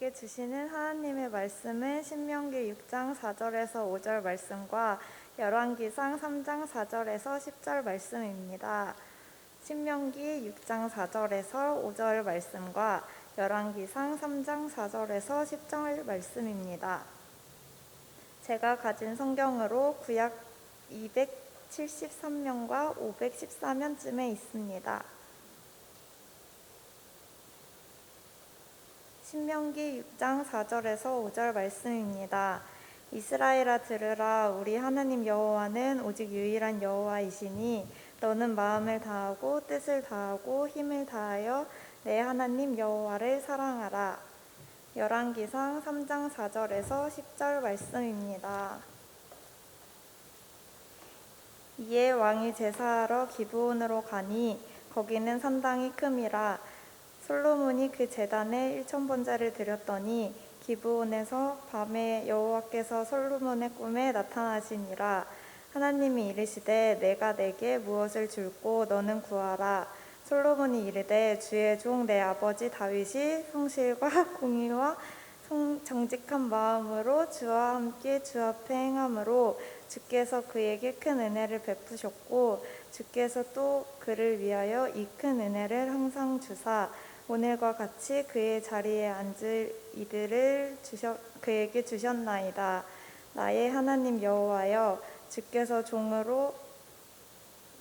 우리에게 주시는 하나님의 말씀은 신명기 6장 4절에서 5절 말씀과 열왕기상 3장 4절에서 10절 말씀입니다. 신명기 6장 4절에서 5절 말씀과 열왕기상 3장 4절에서 10절 말씀입니다. 제가 가진 성경으로 구약 273면과 514면쯤에 있습니다. 신명기 6장 4절에서 5절 말씀입니다. 이스라엘아 들으라. 우리 하나님 여호와는 오직 유일한 여호와이시니 너는 마음을 다하고 뜻을 다하고 힘을 다하여 내 하나님 여호와를 사랑하라. 열왕기상 3장 4절에서 10절 말씀입니다. 이에 왕이 제사하러 기브온으로 가니 거기는 산당이 큼이라. 솔로몬이 그 제단에 1000번제를 드렸더니 기브온에서 밤에 여호와께서 솔로몬의 꿈에 나타나시니라. 하나님이 이르시되 내가 내게 무엇을 줄꼬 너는 구하라. 솔로몬이 이르되 주의 종 내 아버지 다윗이 성실과 공의와 정직한 마음으로 주와 함께 주 앞에 행함으로 주께서 그에게 큰 은혜를 베푸셨고 주께서 또 그를 위하여 이 큰 은혜를 항상 주사 오늘과 같이 그의 자리에 앉을 이들을 그에게 주셨나이다. 나의 하나님 여호와여, 주께서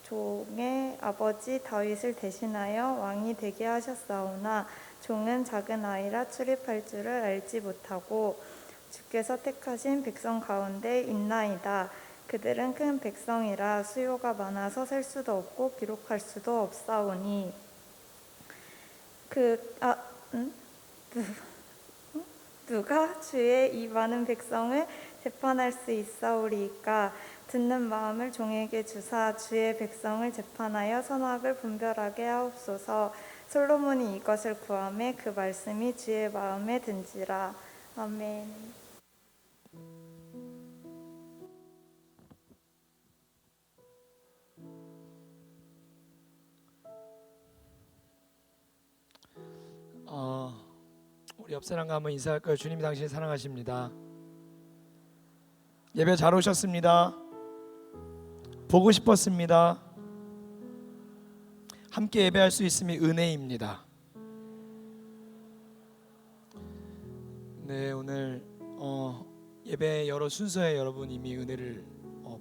종의 아버지 다윗을 대신하여 왕이 되게 하셨사오나 종은 작은 아이라 출입할 줄을 알지 못하고 주께서 택하신 백성 가운데 있나이다. 그들은 큰 백성이라 수요가 많아서 셀 수도 없고 기록할 수도 없사오니 누가 주의 이 많은 백성을 재판할 수 있사오리이까. 듣는 마음을 종에게 주사 주의 백성을 재판하여 선악을 분별하게 하옵소서. 솔로몬이 이것을 구하매 그 말씀이 주의 마음에 든지라. 아멘. 우리 옆 사람과 한번 인사할까요? 주님이 당신을 사랑하십니다. 예배 잘 오셨습니다. 보고 싶었습니다. 함께 예배할 수 있음이 은혜입니다. 네, 오늘 예배 여러 순서에 여러분 이미 은혜를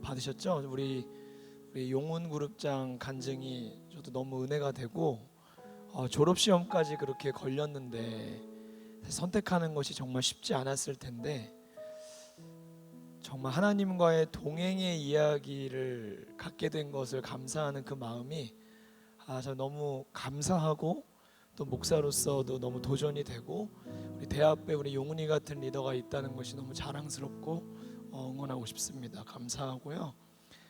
받으셨죠? 우리 용훈 그룹장 간증이 저도 너무 은혜가 되고 졸업시험까지 그렇게 걸렸는데 선택하는 것이 정말 쉽지 않았을 텐데 정말 하나님과의 동행의 이야기를 갖게 된 것을 감사하는 그 마음이 저 너무 감사하고 또 목사로서도 너무 도전이 되고 우리 대학부에 우리 용훈이 같은 리더가 있다는 것이 너무 자랑스럽고 응원하고 싶습니다. 감사하고요.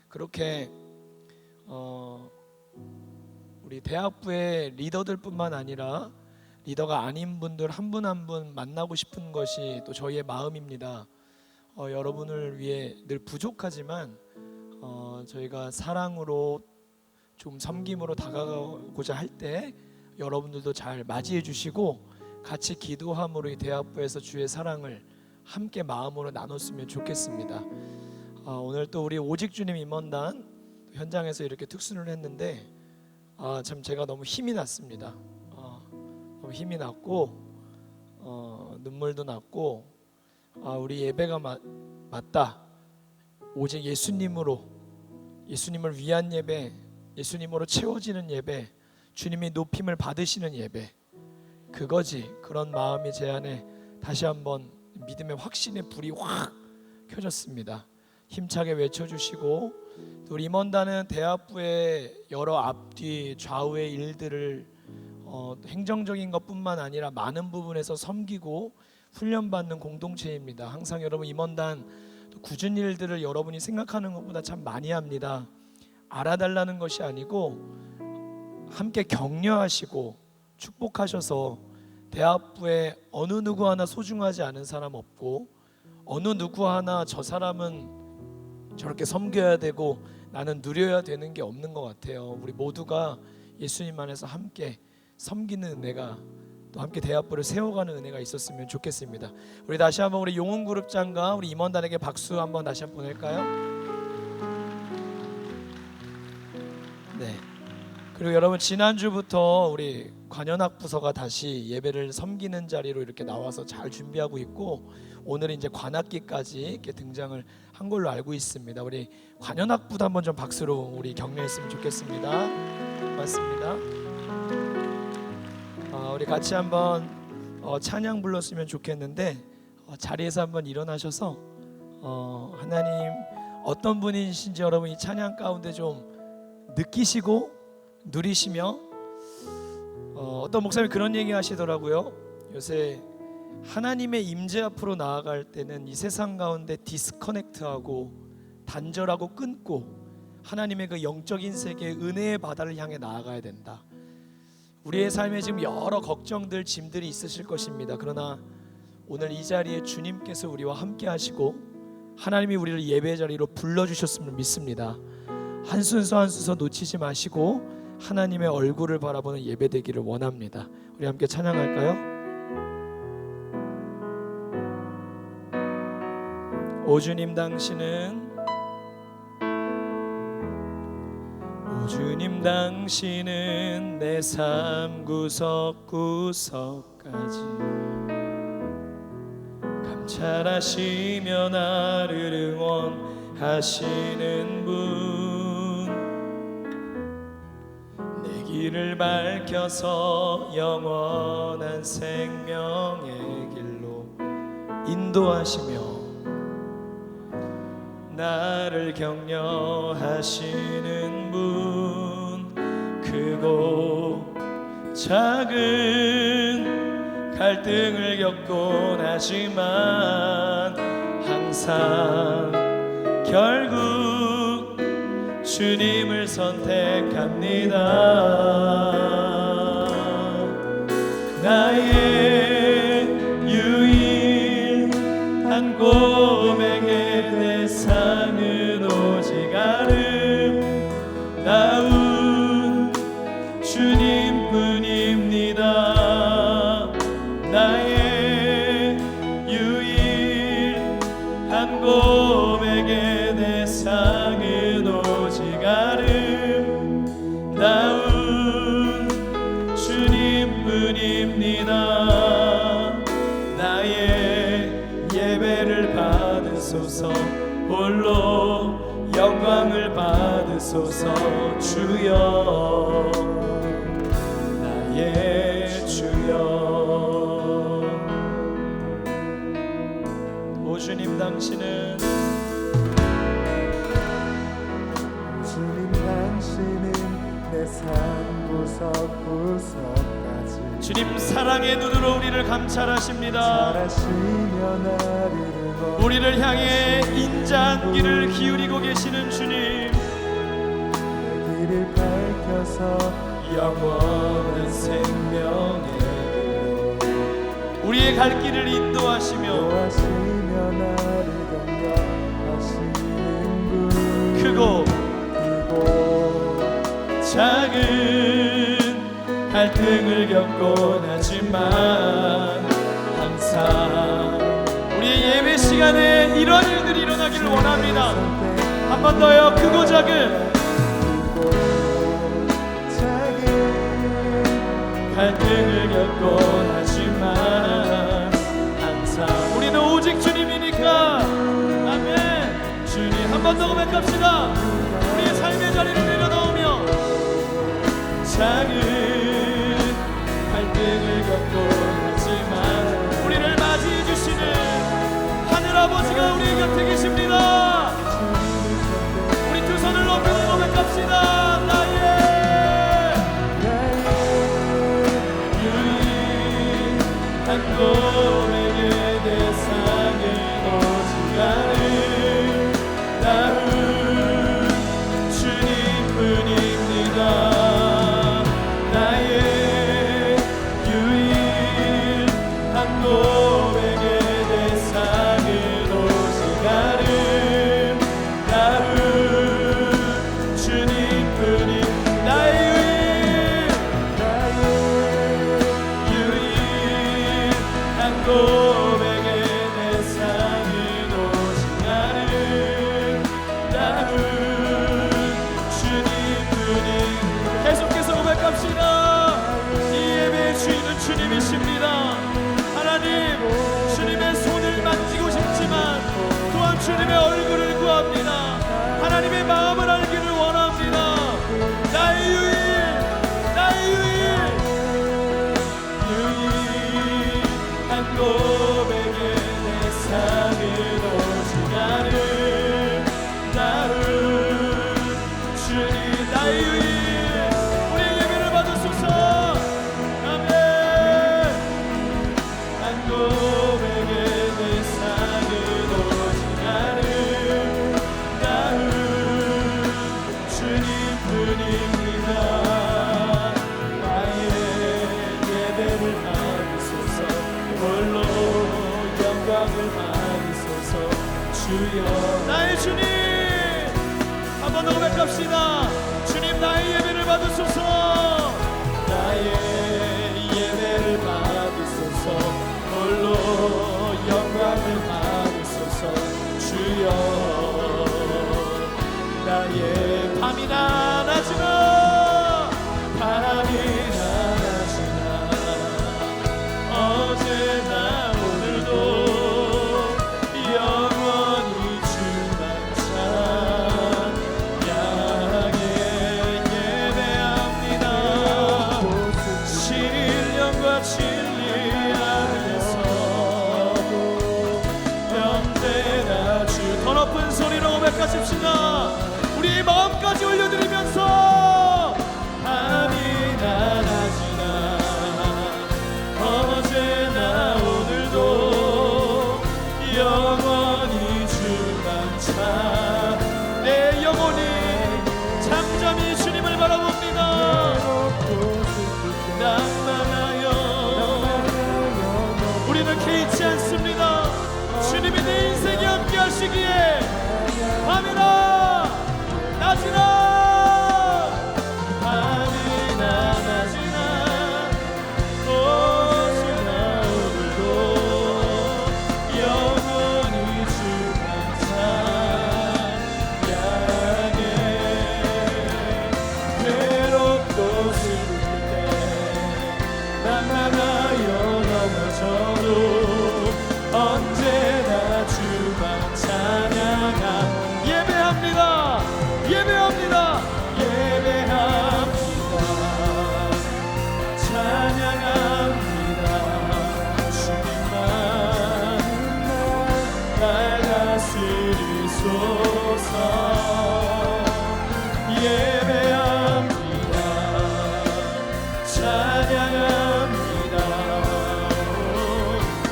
그렇게 우리 대학부의 리더들뿐만 아니라 리더가 아닌 분들 한 분 한 분 만나고 싶은 것이 또 저희의 마음입니다. 여러분을 위해 늘 부족하지만 저희가 사랑으로 좀 섬김으로 다가가고자 할 때 여러분들도 잘 맞이해 주시고 같이 기도함으로 이 대학부에서 주의 사랑을 함께 마음으로 나눴으면 좋겠습니다. 오늘 또 우리 오직 주님 임원단 현장에서 이렇게 특순을 했는데 참 제가 너무 힘이 났습니다. 너무 힘이 났고 눈물도 났고 우리 예배가 맞다. 오직 예수님을 위한 예배, 예수님으로 채워지는 예배, 주님이 높임을 받으시는 예배, 그거지. 그런 마음이 제 안에 다시 한번 믿음의 확신의 불이 확 켜졌습니다. 힘차게 외쳐주시고 또 우리 임원단은 대학부의 여러 앞뒤 좌우의 일들을 행정적인 것뿐만 아니라 많은 부분에서 섬기고 훈련받는 공동체입니다. 항상 여러분 임원단 굳은 일들을 여러분이 생각하는 것보다 참 많이 합니다. 알아달라는 것이 아니고 함께 격려하시고 축복하셔서 대학부에 어느 누구 하나 소중하지 않은 사람 없고 어느 누구 하나 저 사람은 저렇게 섬겨야 되고 나는 누려야 되는 게 없는 것 같아요. 우리 모두가 예수님 안에서 함께 섬기는 은혜가 또 함께 대합부를 세워가는 은혜가 있었으면 좋겠습니다. 우리 다시 한번 우리 용훈그룹장과 우리 임원단에게 박수 한번 다시 한번 보낼까요? 네. 그리고 여러분, 지난주부터 우리 관현악 부서가 다시 예배를 섬기는 자리로 이렇게 나와서 잘 준비하고 있고, 오늘은 이제 관악기까지 이렇게 등장을 한 걸로 알고 있습니다. 우리 관현악부도 한번 좀 박수로 우리 격려했으면 좋겠습니다. 맞습니다. 우리 같이 한번 찬양 불렀으면 좋겠는데, 자리에서 한번 일어나셔서 하나님 어떤 분이신지 여러분 이 찬양 가운데 좀 느끼시고 누리시며, 어떤 목사님이 그런 얘기 하시더라고요. 요새 하나님의 임재 앞으로 나아갈 때는 이 세상 가운데 디스커넥트하고 단절하고 끊고 하나님의 그 영적인 세계의 은혜의 바다를 향해 나아가야 된다. 우리의 삶에 지금 여러 걱정들, 짐들이 있으실 것입니다. 그러나 오늘 이 자리에 주님께서 우리와 함께 하시고 하나님이 우리를 예배 자리로 불러주셨음을 믿습니다. 한 순서 한 순서 놓치지 마시고 하나님의 얼굴을 바라보는 예배 되기를 원합니다. 우리 함께 찬양할까요? 오 주님 당신은, 오 주님 당신은 내 삶 구석구석까지 감찰하시며 나를 응원하시는 분, 내 길을 밝혀서 영원한 생명의 길로 인도하시며 나를 격려하시는 분, 크고 작은 갈등을 겪곤 하지만 항상 결국 주님을 선택합니다. 나의 유일한 고백의 대상은 오직 아름다운 주님뿐입니다. 나의 유일한 고백의 대상은 오직 아름다운 주님뿐입니다. 나의 예배를 받으소서, 홀로 영광을 받으소서. 주여, 나의 주여. 오 주님 당신은, 주님 당신은 내 삶 구석구석까지 주님 사랑의 눈으로 우리를 감찰하십니다. 잘하시며 나를 우리를 향해 인자한기를 기울이고 계시는 주님, 내 길을 밝혀서 영원한 생명의 길로 우리의 갈 길을 인도하시며 인도하시며 나를 격려하시는 분, 크고 작은 갈등을 겪곤 하지만 항상 우리의 예배 시간에 이런 일들이 일어나기를 원합니다. 한 번 더요. 크고 작은 갈등을 겪곤 하지만 항상 우리는 오직 주님이니까. 아멘. 주님, 한 번 더 고백합시다. 우리의 삶의 자리를 내려놓으며 작은 갈등을 겪곤 하지만 우리를 맞이해 주시는 하늘 아버지가 우리 곁에 계십니다. 우리 두 손을 높여 고백합시다. 나의 유일한 고백의 대상은 오직 아름다운 주님뿐입니다. 나의 유일한 고백의 대상은 오직 아름다운 주님뿐이. 나의 유일한 고백의 내 삶은 오직 나를 주님뿐인 계속해서 고백합시다. 이 예배의 주인은 주님이십니다. 하나님, 주님의 손을 만지고 싶지만 또한 주님의 얼굴을 구합니다. 하나님의 마음을 알기를 원합니다. 나의 유일한 고백의 내 삶은 오직 나를 주님, 나의 유일, 우리의 예배를 받으소서. 아멘. 한 고백의 내 삶은 오직 나를 주님뿐입니다. 나의 예배를 받으소서. 홀로 영광을 받으소서. 주여, 나의 주님, 한 번 더 고백합시다. 주님, 나의 예배를 받으소서. 나의 예배를 받으소서. 홀로 영광을 받으소서. 주여, 나의 밤이나 낮이나 어제나 오늘도 영원히 주만 찬양하게 예배합니다. 신령과 진리 안에서 언제나 주, 더 높은 소리로 고백하십시다. 우리 마음까지 올려드리면서 밤이나 낮이나 어제나 오늘도 영원히 주만 내 영혼이 잠잠히 주님을 바라봅니다. 낭만하여 우리는 개의치 않습니다. 주님이 내 인생에 함께 하시기에 밤이나 낮이나 어제나 오늘도 영원히 주만 찬양해. 괴롭고 슬플 때 낭만하여 넘어져도 언제나 주만 찬양하. 예배합니다. 찬양합니다. 주님만 날 다스리소서. 예배합니다. 찬양합니다.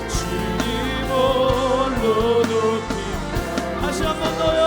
주님 홀로 높입니다. 다시 한 번 더요.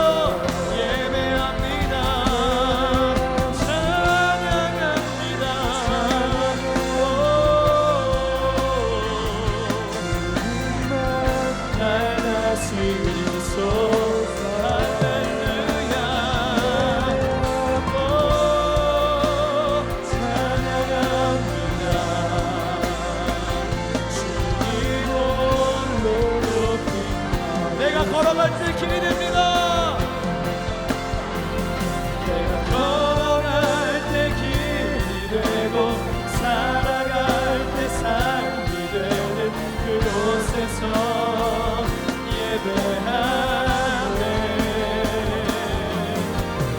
걸어갈 때 길이 됩니다. 내가 걸어갈 때 길이 되고 살아갈 때 삶이 되는 그곳에서 예배하네.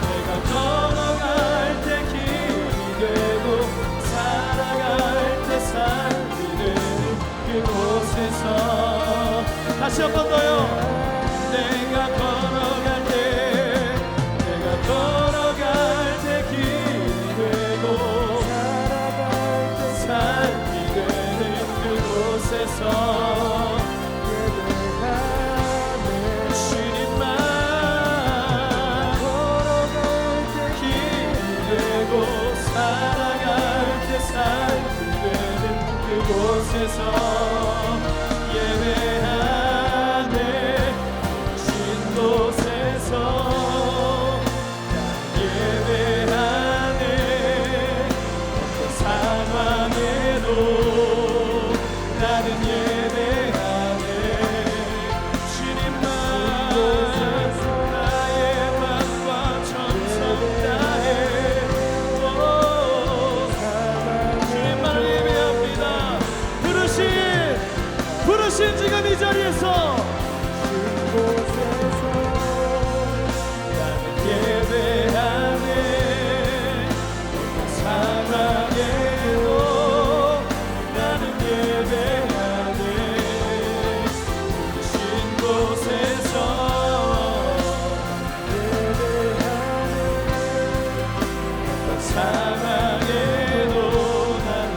내가 걸어갈 때 길이 되고 살아갈 때 삶이 되는 그곳에서 다시 한 번 더요. 내가 걸어갈 때 길이 되고 삶이 되는 그곳에서 주님만 걸어갈 때 길이 되고 살아갈 때 삶이 되는 그곳에서 예배하네. 곳에서 예배하네. 어떤 상황에도 나는 예배하네. 부르신 지금 이 자리에서 이곳에서 나는 예배하네. 사랑해도 나는 예배하네. 부르신 곳에서 사랑해도 나는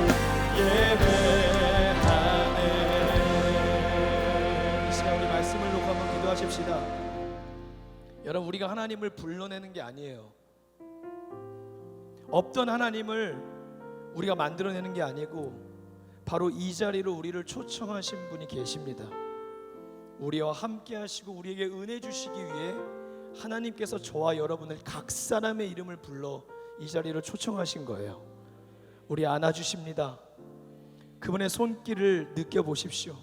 예배하네. 이 시간 우리 말씀을 놓고 한번 기도하십시다. 여러분, 우리가 하나님을 불러내는 게 아니에요. 없던 하나님을 우리가 만들어내는 게 아니고 바로 이 자리로 우리를 초청하신 분이 계십니다. 우리와 함께 하시고 우리에게 은혜 주시기 위해 하나님께서 저와 여러분을 각 사람의 이름을 불러 이 자리로 초청하신 거예요. 우리 안아주십니다. 그분의 손길을 느껴보십시오.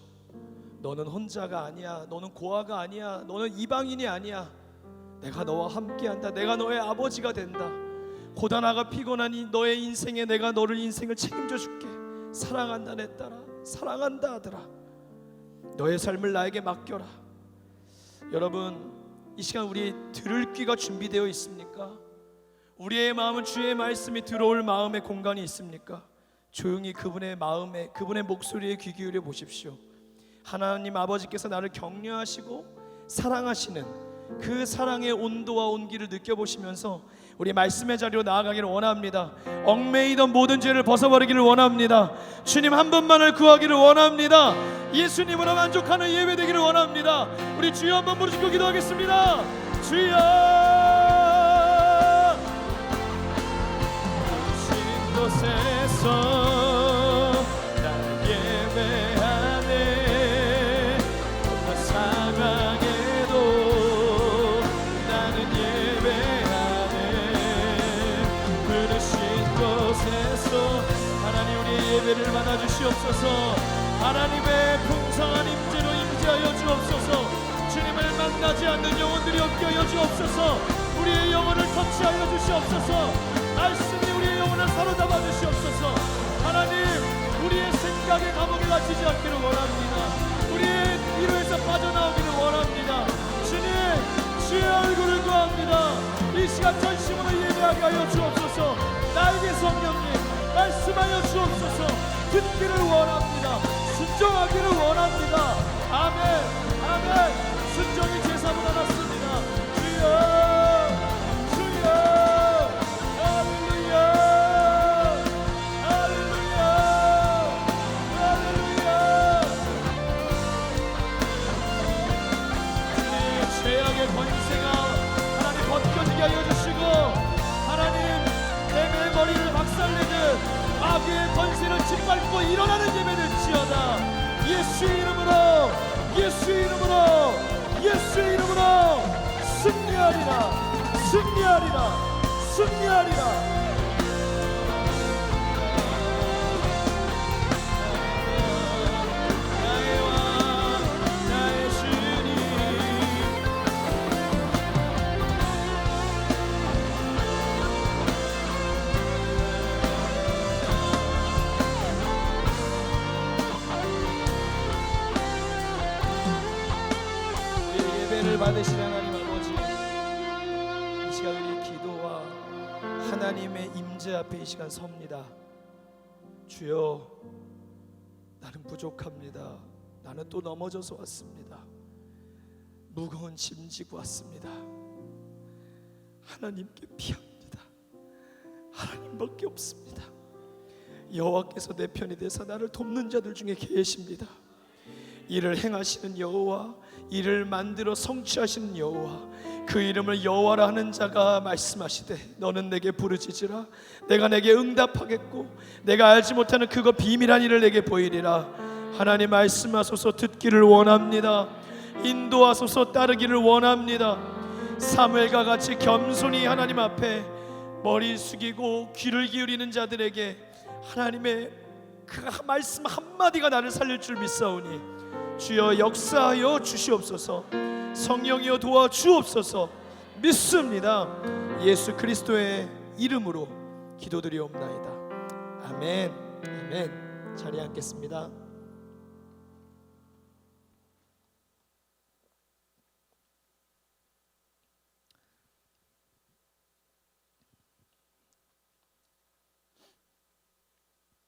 너는 혼자가 아니야. 너는 고아가 아니야. 너는 이방인이 아니야. 내가 너와 함께한다. 내가 너의 아버지가 된다. 고단하고 피곤하니 너의 인생에 내가 너를 인생을 책임져 줄게. 사랑한다 내 딸아. 사랑한다 아들아. 너의 삶을 나에게 맡겨라. 여러분, 이 시간 우리 들을 귀가 준비되어 있습니까? 우리의 마음은 주의 말씀이 들어올 마음의 공간이 있습니까? 조용히 그분의 마음에, 그분의 목소리에 귀 기울여 보십시오. 하나님 아버지께서 나를 격려하시고 사랑하시는 그 사랑의 온도와 온기를 느껴보시면서 우리 말씀의 자리로 나아가기를 원합니다. 얽매이던 모든 죄를 벗어버리기를 원합니다. 주님 한 분만을 구하기를 원합니다. 예수님으로 만족하는 예배 되기를 원합니다. 우리 주여 한번 부르시고 기도하겠습니다. 주여, 부르신 곳에서 나를 예배하네. 정말 사랑해도 나는 예배하네. 부르신 곳에서 하나님 우리의 예배를 받아주시옵소서. 하나님의 풍성한 임재로 임재하여 주옵소서. 주님을 만나지 않는 영혼들이 없게 하여 주옵소서. 우리의 영혼을 터치하여 주시옵소서. 말씀이 우리의 영혼을 사로잡아 주시옵소서. 하나님, 우리의 생각의 감옥에 갇히지 않기를 원합니다. 우리의 위로에서 빠져나오기를 원합니다. 주님, 주의 얼굴을 구합니다. 이 시간 전심으로 예배하게 하여 주옵소서. 나에게 성령님 말씀하여 주옵소서. 듣기를 원합니다. 순종하기를 원합니다. 아멘, 아멘. 순종이 제사보다 낫습니다. 주여, 주여. 할렐루야, 할렐루야, 할렐루야. 주님, 죄악의 권세가 하나님 벗겨지게 하여 주시고, 하나님 뱀의 머리를 박살내듯 마귀의 권세를 짓밟고 일어나는 예배를 지어다. 예수의 이름으로, 예수의 이름으로, 예수의 이름으로 승리하리라, 승리하리라, 승리하리라. 나의 왕, 나의 주님. 예배를 받으시는 하나님 아버지, 이 시간 우리 기도와 하나님의 임재 앞에 이 시간 섭니다. 주여, 나는 부족합니다. 나는 또 넘어져서 왔습니다. 무거운 짐 지고 왔습니다. 하나님께 피합니다. 하나님밖에 없습니다. 여호와께서 내 편이 되사 나를 돕는 자들 중에 계십니다. 이를 행하시는 여호와, 이를 만들어 성취하시는 여호와, 그 이름을 여호와라 하는 자가 말씀하시되 너는 내게 부르짖으라. 내가 내게 응답하겠고 내가 알지 못하는 그거 비밀한 일을 내게 보이리라. 하나님 말씀하소서. 듣기를 원합니다. 인도하소서. 따르기를 원합니다. 사무엘과 같이 겸손히 하나님 앞에 머리 숙이고 귀를 기울이는 자들에게 하나님의 그 말씀 한마디가 나를 살릴 줄 믿사오니 주여 역사하여 주시옵소서. 성령이여 도와주옵소서. 믿습니다. 예수 그리스도의 이름으로 기도드리옵나이다. 아멘, 아멘. 자리에 앉겠습니다.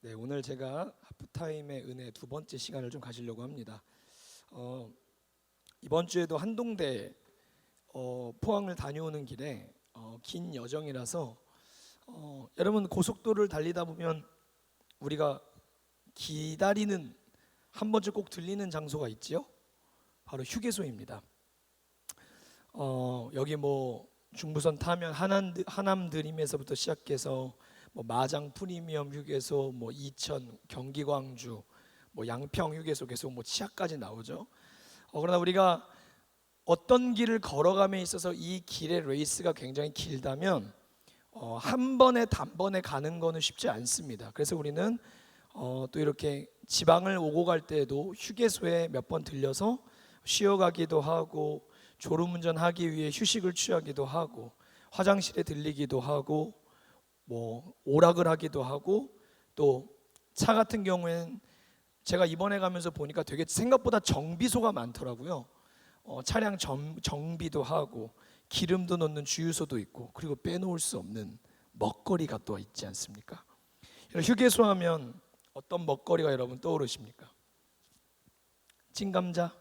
네, 오늘 제가 하프타임의 은혜 두 번째 시간을 좀 가지려고 합니다. 이번 주에도 한동대 포항을 다녀오는 길에 긴 여정이라서 여러분 고속도로를 달리다 보면 우리가 기다리는 한 번쯤 꼭 들리는 장소가 있지요. 바로 휴게소입니다. 여기 뭐 중부선 타면 하남 드림에서부터 시작해서 뭐 마장 프리미엄 휴게소, 뭐 이천 경기 광주, 뭐 양평 휴게소 계속 뭐 치아까지 나오죠. 그러나 우리가 어떤 길을 걸어감에 있어서 이 길의 레이스가 굉장히 길다면 한 번에 단번에 가는 거는 쉽지 않습니다. 그래서 우리는 또 이렇게 지방을 오고 갈 때에도 휴게소에 몇 번 들려서 쉬어가기도 하고 졸음운전하기 위해 휴식을 취하기도 하고 화장실에 들리기도 하고 뭐 오락을 하기도 하고 또 차 같은 경우에는 제가 이번에 가면서 보니까 되게 생각보다 정비소가 많더라고요. 차량 정비도 하고 기름도 넣는 주유소도 있고 그리고 빼놓을 수 없는 먹거리가 또 있지 않습니까? 휴게소 하면 어떤 먹거리가 여러분 떠오르십니까? 찐감자,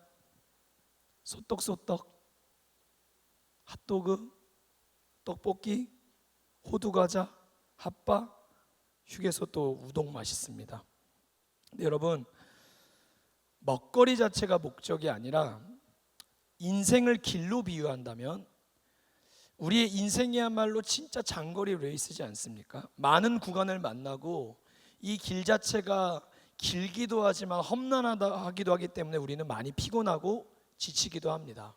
소떡소떡, 핫도그, 떡볶이, 호두과자, 핫바, 휴게소 또 우동 맛있습니다. 근데 여러분 먹거리 자체가 목적이 아니라 인생을 길로 비유한다면 우리의 인생이야말로 진짜 장거리 레이스지 않습니까? 많은 구간을 만나고 이 길 자체가 길기도 하지만 험난하기도 하기 때문에 우리는 많이 피곤하고 지치기도 합니다.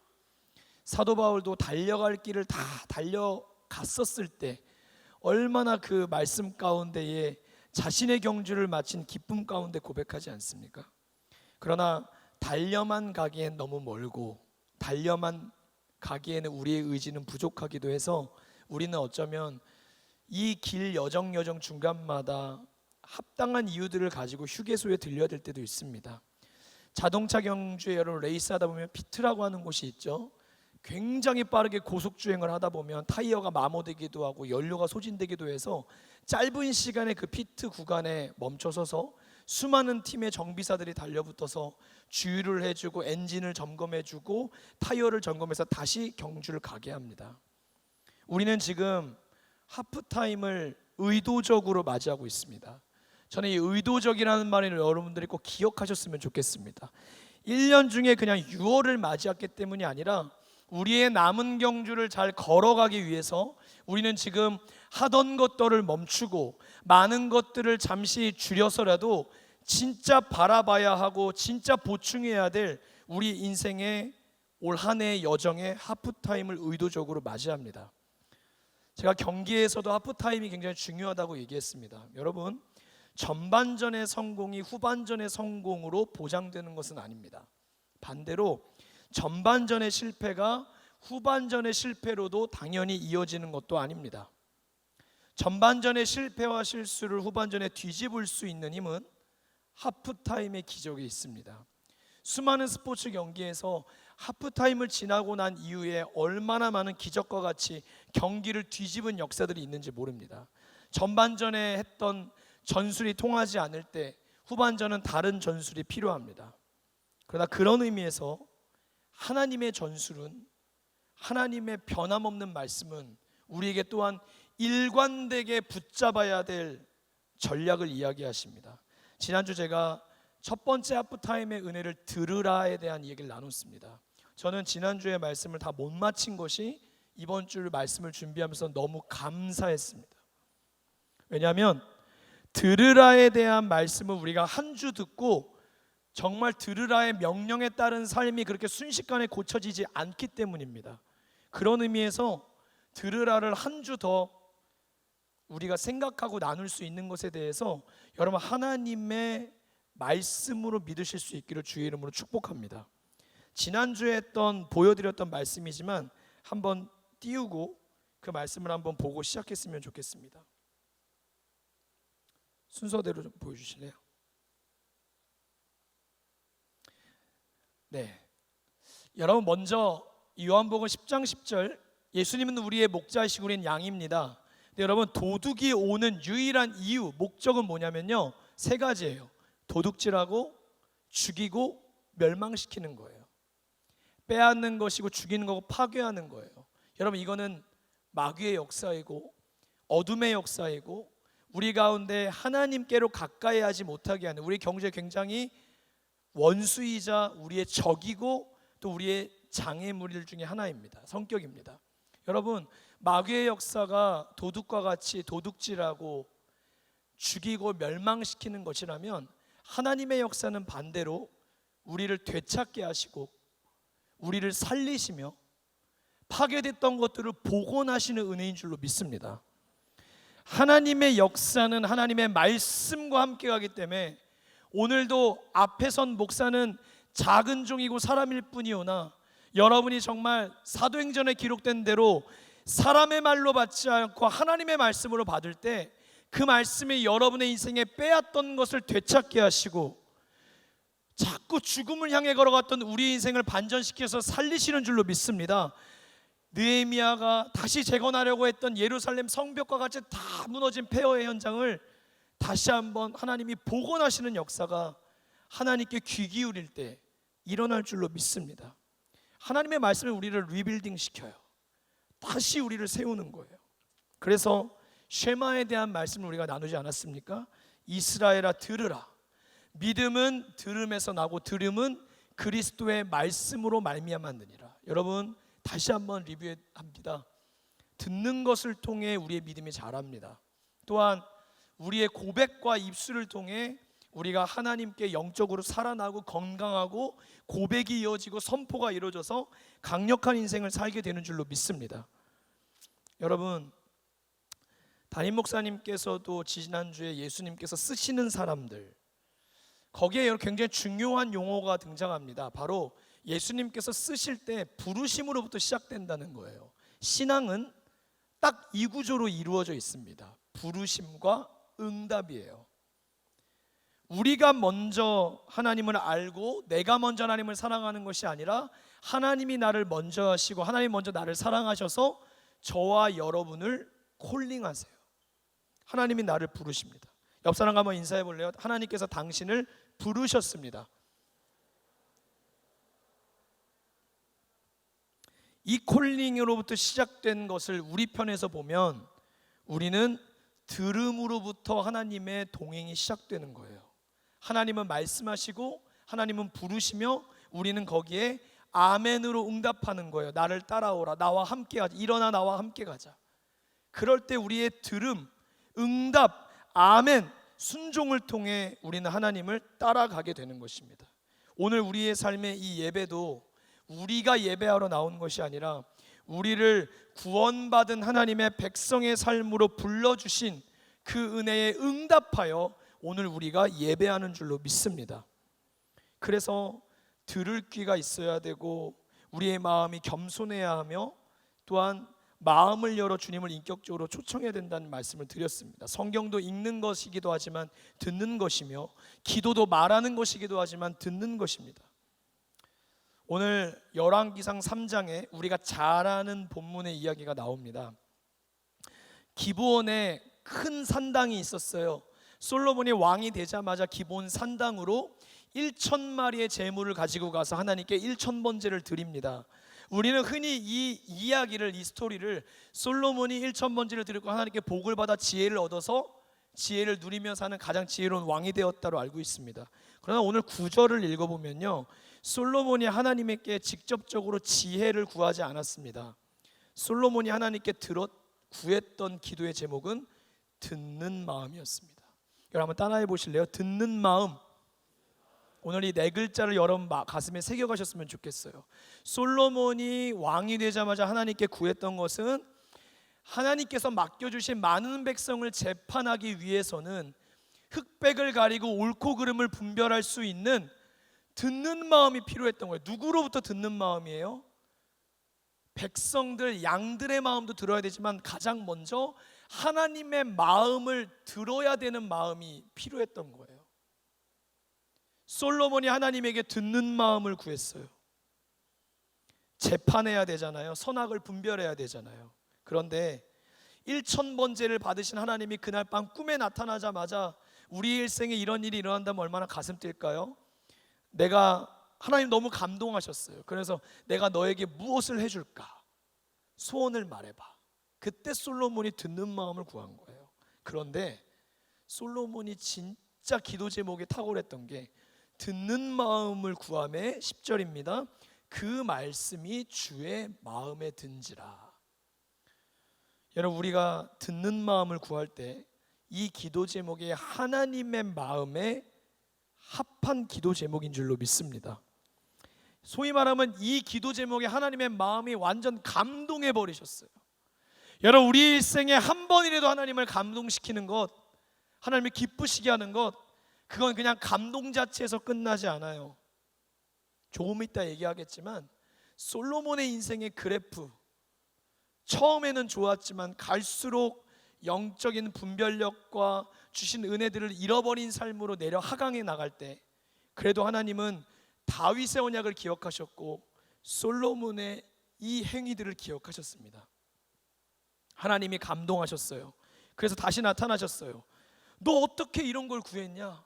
사도 바울도 달려갈 길을 다 달려갔었을 때 얼마나 그 말씀 가운데에 자신의 경주를 마친 기쁨 가운데 고백하지 않습니까? 그러나 달려만 가기엔 너무 멀고 달려만 가기에는 우리의 의지는 부족하기도 해서 우리는 어쩌면 이 길 여정 중간마다 합당한 이유들을 가지고 휴게소에 들려야 될 때도 있습니다. 자동차 경주에 여러분 레이스하다 보면 피트라고 하는 곳이 있죠. 굉장히 빠르게 고속주행을 하다 보면 타이어가 마모되기도 하고 연료가 소진되기도 해서 짧은 시간에 그 피트 구간에 멈춰서서 수많은 팀의 정비사들이 달려붙어서 주유를 해주고 엔진을 점검해주고 타이어를 점검해서 다시 경주를 가게 합니다. 우리는 지금 하프타임을 의도적으로 맞이하고 있습니다. 저는 이 의도적이라는 말을 여러분들이 꼭 기억하셨으면 좋겠습니다. 1년 중에 그냥 6월을 맞이했기 때문이 아니라 우리의 남은 경주를 잘 걸어가기 위해서 우리는 지금 하던 것들을 멈추고 많은 것들을 잠시 줄여서라도 진짜 바라봐야 하고 진짜 보충해야 될 우리 인생의 올 한 해의 여정의 하프타임을 의도적으로 맞이합니다. 제가 경기에서도 하프타임이 굉장히 중요하다고 얘기했습니다. 여러분, 전반전의 성공이 후반전의 성공으로 보장되는 것은 아닙니다. 반대로 전반전의 실패가 후반전의 실패로도 당연히 이어지는 것도 아닙니다. 전반전의 실패와 실수를 후반전에 뒤집을 수 있는 힘은 하프타임의 기적이 있습니다. 수많은 스포츠 경기에서 하프타임을 지나고 난 이후에 얼마나 많은 기적과 같이 경기를 뒤집은 역사들이 있는지 모릅니다. 전반전에 했던 전술이 통하지 않을 때 후반전은 다른 전술이 필요합니다. 그러나 그런 의미에서 하나님의 전술은, 하나님의 변함없는 말씀은 우리에게 또한 일관되게 붙잡아야 될 전략을 이야기하십니다. 지난주 제가 첫 번째 하프타임의 은혜를 들으라에 대한 얘기를 나눴습니다. 저는 지난주의 말씀을 다 못 마친 것이 이번 주 말씀을 준비하면서 너무 감사했습니다. 왜냐하면 들으라에 대한 말씀을 우리가 한 주 듣고 정말 들으라의 명령에 따른 삶이 그렇게 순식간에 고쳐지지 않기 때문입니다. 그런 의미에서 들으라를 한 주 더 우리가 생각하고 나눌 수 있는 것에 대해서 여러분 하나님의 말씀으로 믿으실 수 있기를 주의 이름으로 축복합니다. 지난주에 보여드렸던 말씀이지만 한번 띄우고 그 말씀을 한번 보고 시작했으면 좋겠습니다. 순서대로 좀 보여주실래요? 네, 여러분 먼저 요한복음 10장 10절 예수님은 우리의 목자이시고 우리는 양입니다. 근데 여러분 도둑이 오는 유일한 이유, 목적은 뭐냐면요, 세 가지예요. 도둑질하고 죽이고 멸망시키는 거예요. 빼앗는 것이고 죽이는 거고 파괴하는 거예요. 여러분, 이거는 마귀의 역사이고 어둠의 역사이고 우리 가운데 하나님께로 가까이 하지 못하게 하는, 우리 경제에 굉장히 원수이자 우리의 적이고 또 우리의 장애물 중에 하나입니다. 성격입니다. 여러분, 마귀의 역사가 도둑과 같이 도둑질하고 죽이고 멸망시키는 것이라면, 하나님의 역사는 반대로 우리를 되찾게 하시고 우리를 살리시며 파괴됐던 것들을 복원하시는 은혜인 줄로 믿습니다. 하나님의 역사는 하나님의 말씀과 함께 가기 때문에 오늘도 앞에 선 목사는 작은 종이고 사람일 뿐이오나, 여러분이 정말 사도행전에 기록된 대로 사람의 말로 받지 않고 하나님의 말씀으로 받을 때 그 말씀이 여러분의 인생에 빼앗던 것을 되찾게 하시고 자꾸 죽음을 향해 걸어갔던 우리 인생을 반전시켜서 살리시는 줄로 믿습니다. 느헤미야가 다시 재건하려고 했던 예루살렘 성벽과 같이 다 무너진 폐허의 현장을 다시 한번 하나님이 복원하시는 역사가 하나님께 귀 기울일 때 일어날 줄로 믿습니다. 하나님의 말씀이 우리를 리빌딩 시켜요. 다시 우리를 세우는 거예요. 그래서 쉐마에 대한 말씀을 우리가 나누지 않았습니까? 이스라엘아 들으라. 믿음은 들음에서 나고 들음은 그리스도의 말씀으로 말미암았느니라. 여러분, 다시 한번 리뷰합니다. 듣는 것을 통해 우리의 믿음이 자랍니다. 또한 우리의 고백과 입술을 통해 우리가 하나님께 영적으로 살아나고 건강하고 고백이 이어지고 선포가 이루어져서 강력한 인생을 살게 되는 줄로 믿습니다. 여러분, 담임 목사님께서도 지난주에 예수님께서 쓰시는 사람들, 거기에 굉장히 중요한 용어가 등장합니다. 바로 예수님께서 쓰실 때 부르심으로부터 시작된다는 거예요. 신앙은 딱 이 구조로 이루어져 있습니다. 부르심과 응답이에요. 우리가 먼저 하나님을 알고 내가 먼저 하나님을 사랑하는 것이 아니라 하나님이 나를 먼저 하시고 하나님 먼저 나를 사랑하셔서 저와 여러분을 콜링하세요. 하나님이 나를 부르십니다. 옆 사람과 한번 인사해 볼래요? 하나님께서 당신을 부르셨습니다. 이 콜링으로부터 시작된 것을 우리 편에서 보면 우리는 들음으로부터 하나님의 동행이 시작되는 거예요. 하나님은 말씀하시고 하나님은 부르시며 우리는 거기에 아멘으로 응답하는 거예요. 나를 따라오라, 나와 함께 가자, 일어나 나와 함께 가자. 그럴 때 우리의 들음, 응답, 아멘, 순종을 통해 우리는 하나님을 따라가게 되는 것입니다. 오늘 우리의 삶의 이 예배도 우리가 예배하러 나온 것이 아니라 우리를 구원받은 하나님의 백성의 삶으로 불러주신 그 은혜에 응답하여 오늘 우리가 예배하는 줄로 믿습니다. 그래서 들을 귀가 있어야 되고 우리의 마음이 겸손해야 하며 또한 마음을 열어 주님을 인격적으로 초청해야 된다는 말씀을 드렸습니다. 성경도 읽는 것이기도 하지만 듣는 것이며 기도도 말하는 것이기도 하지만 듣는 것입니다. 오늘 열왕기상 3장에 우리가 잘 아는 본문의 이야기가 나옵니다. 기브온에 큰 산당이 있었어요. 솔로몬이 왕이 되자마자 기브온 산당으로 1,000마리의 제물을 가지고 가서 하나님께 1,000번제를 드립니다. 우리는 흔히 이 이야기를, 이 스토리를 솔로몬이 1,000번제를 드리고 하나님께 복을 받아 지혜를 얻어서 지혜를 누리며 사는 가장 지혜로운 왕이 되었다로 알고 있습니다. 그러나 오늘 9절을 읽어보면요, 솔로몬이 하나님께 직접적으로 지혜를 구하지 않았습니다. 솔로몬이 하나님께 구했던 기도의 제목은 듣는 마음이었습니다. 여러분 한번 따라해 보실래요? 듣는 마음. 오늘 이 네 글자를 여러분 가슴에 새겨가셨으면 좋겠어요. 솔로몬이 왕이 되자마자 하나님께 구했던 것은 하나님께서 맡겨주신 많은 백성을 재판하기 위해서는 흑백을 가리고 옳고 그름을 분별할 수 있는 듣는 마음이 필요했던 거예요. 누구로부터 듣는 마음이에요? 백성들, 양들의 마음도 들어야 되지만 가장 먼저 하나님의 마음을 들어야 되는 마음이 필요했던 거예요. 솔로몬이 하나님에게 듣는 마음을 구했어요. 재판해야 되잖아요. 선악을 분별해야 되잖아요. 그런데 1,000번제를 받으신 하나님이 그날 밤 꿈에 나타나자마자 우리 일생에 이런 일이 일어난다면 얼마나 가슴 뛸까요? 내가 하나님 너무 감동하셨어요. 그래서 내가 너에게 무엇을 해줄까? 소원을 말해봐. 그때 솔로몬이 듣는 마음을 구한 거예요. 그런데 솔로몬이 진짜 기도 제목에 탁월했던 게 듣는 마음을 구함의 10절입니다. 그 말씀이 주의 마음에 든지라. 여러분, 우리가 듣는 마음을 구할 때 이 기도 제목이 하나님의 마음에 합한 기도 제목인 줄로 믿습니다. 소위 말하면 이 기도 제목에 하나님의 마음이 완전 감동해 버리셨어요. 여러분, 우리 일생에 한 번이라도 하나님을 감동시키는 것, 하나님을 기쁘시게 하는 것, 그건 그냥 감동 자체에서 끝나지 않아요. 조금 이따 얘기하겠지만 솔로몬의 인생의 그래프, 처음에는 좋았지만 갈수록 영적인 분별력과 주신 은혜들을 잃어버린 삶으로 내려 하강해 나갈 때, 그래도 하나님은 다윗의 언약을 기억하셨고 솔로몬의 이 행위들을 기억하셨습니다. 하나님이 감동하셨어요. 그래서 다시 나타나셨어요. 너 어떻게 이런 걸 구했냐?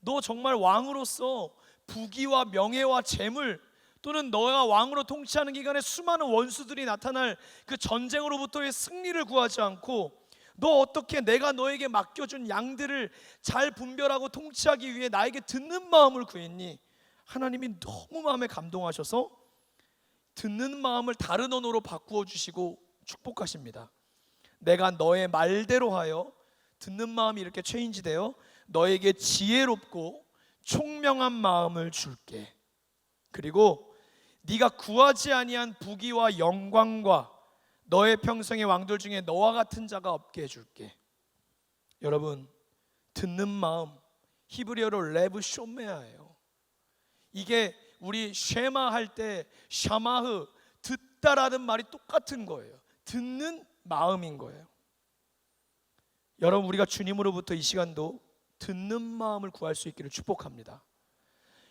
너 정말 왕으로서 부귀와 명예와 재물, 또는 너가 왕으로 통치하는 기간에 수많은 원수들이 나타날 그 전쟁으로부터의 승리를 구하지 않고 너 어떻게 내가 너에게 맡겨준 양들을 잘 분별하고 통치하기 위해 나에게 듣는 마음을 구했니? 하나님이 너무 마음에 감동하셔서 듣는 마음을 다른 언어로 바꾸어 주시고 축복하십니다. 내가 너의 말대로 하여, 듣는 마음이 이렇게 체인지되어 너에게 지혜롭고 총명한 마음을 줄게. 그리고 네가 구하지 아니한 부귀와 영광과 너의 평생의 왕들 중에 너와 같은 자가 없게 해줄게. 여러분, 듣는 마음, 히브리어로 레브 쇼메아예요. 이게 우리 쉐마 할 때 샤마흐, 듣다라는 말이 똑같은 거예요. 듣는 마음인 거예요. 여러분, 우리가 주님으로부터 이 시간도 듣는 마음을 구할 수 있기를 축복합니다.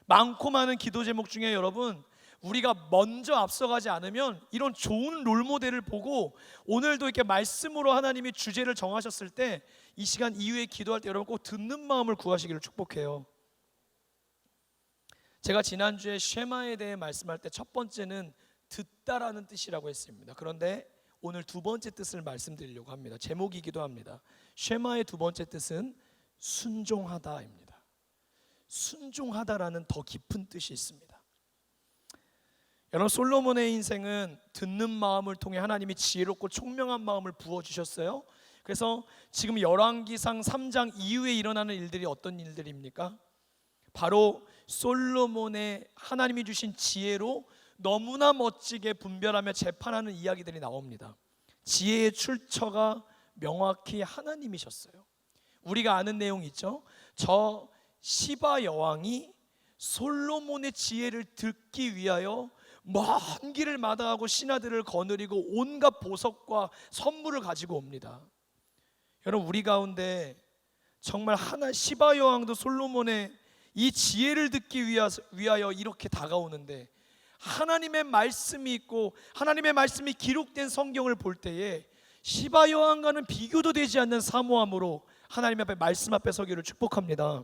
많고 많은 기도 제목 중에 여러분, 우리가 먼저 앞서가지 않으면 이런 좋은 롤모델을 보고 오늘도 이렇게 말씀으로 하나님이 주제를 정하셨을 때 이 시간 이후에 기도할 때 여러분 꼭 듣는 마음을 구하시기를 축복해요. 제가 지난주에 쉐마에 대해 말씀할 때 첫 번째는 듣다라는 뜻이라고 했습니다. 그런데 오늘 두 번째 뜻을 말씀드리려고 합니다. 제목이기도 합니다. 쉐마의 두 번째 뜻은 순종하다입니다. 순종하다라는 더 깊은 뜻이 있습니다. 여러분, 솔로몬의 인생은 듣는 마음을 통해 하나님이 지혜롭고 총명한 마음을 부어주셨어요. 그래서 지금 열왕기상 3장 이후에 일어나는 일들이 어떤 일들입니까? 바로 솔로몬의 하나님이 주신 지혜로 너무나 멋지게 분별하며 재판하는 이야기들이 나옵니다. 지혜의 출처가 명확히 하나님이셨어요. 우리가 아는 내용 있죠? 저 시바 여왕이 솔로몬의 지혜를 듣기 위하여 먼 길을 마다하고 신하들을 거느리고 온갖 보석과 선물을 가지고 옵니다. 여러분, 우리 가운데 정말 시바 여왕도 솔로몬의 이 지혜를 듣기 위하여 이렇게 다가오는데, 하나님의 말씀이 있고 하나님의 말씀이 기록된 성경을 볼 때에 시바 여왕과는 비교도 되지 않는 사모함으로 하나님 앞에 말씀 앞에 서기를 축복합니다.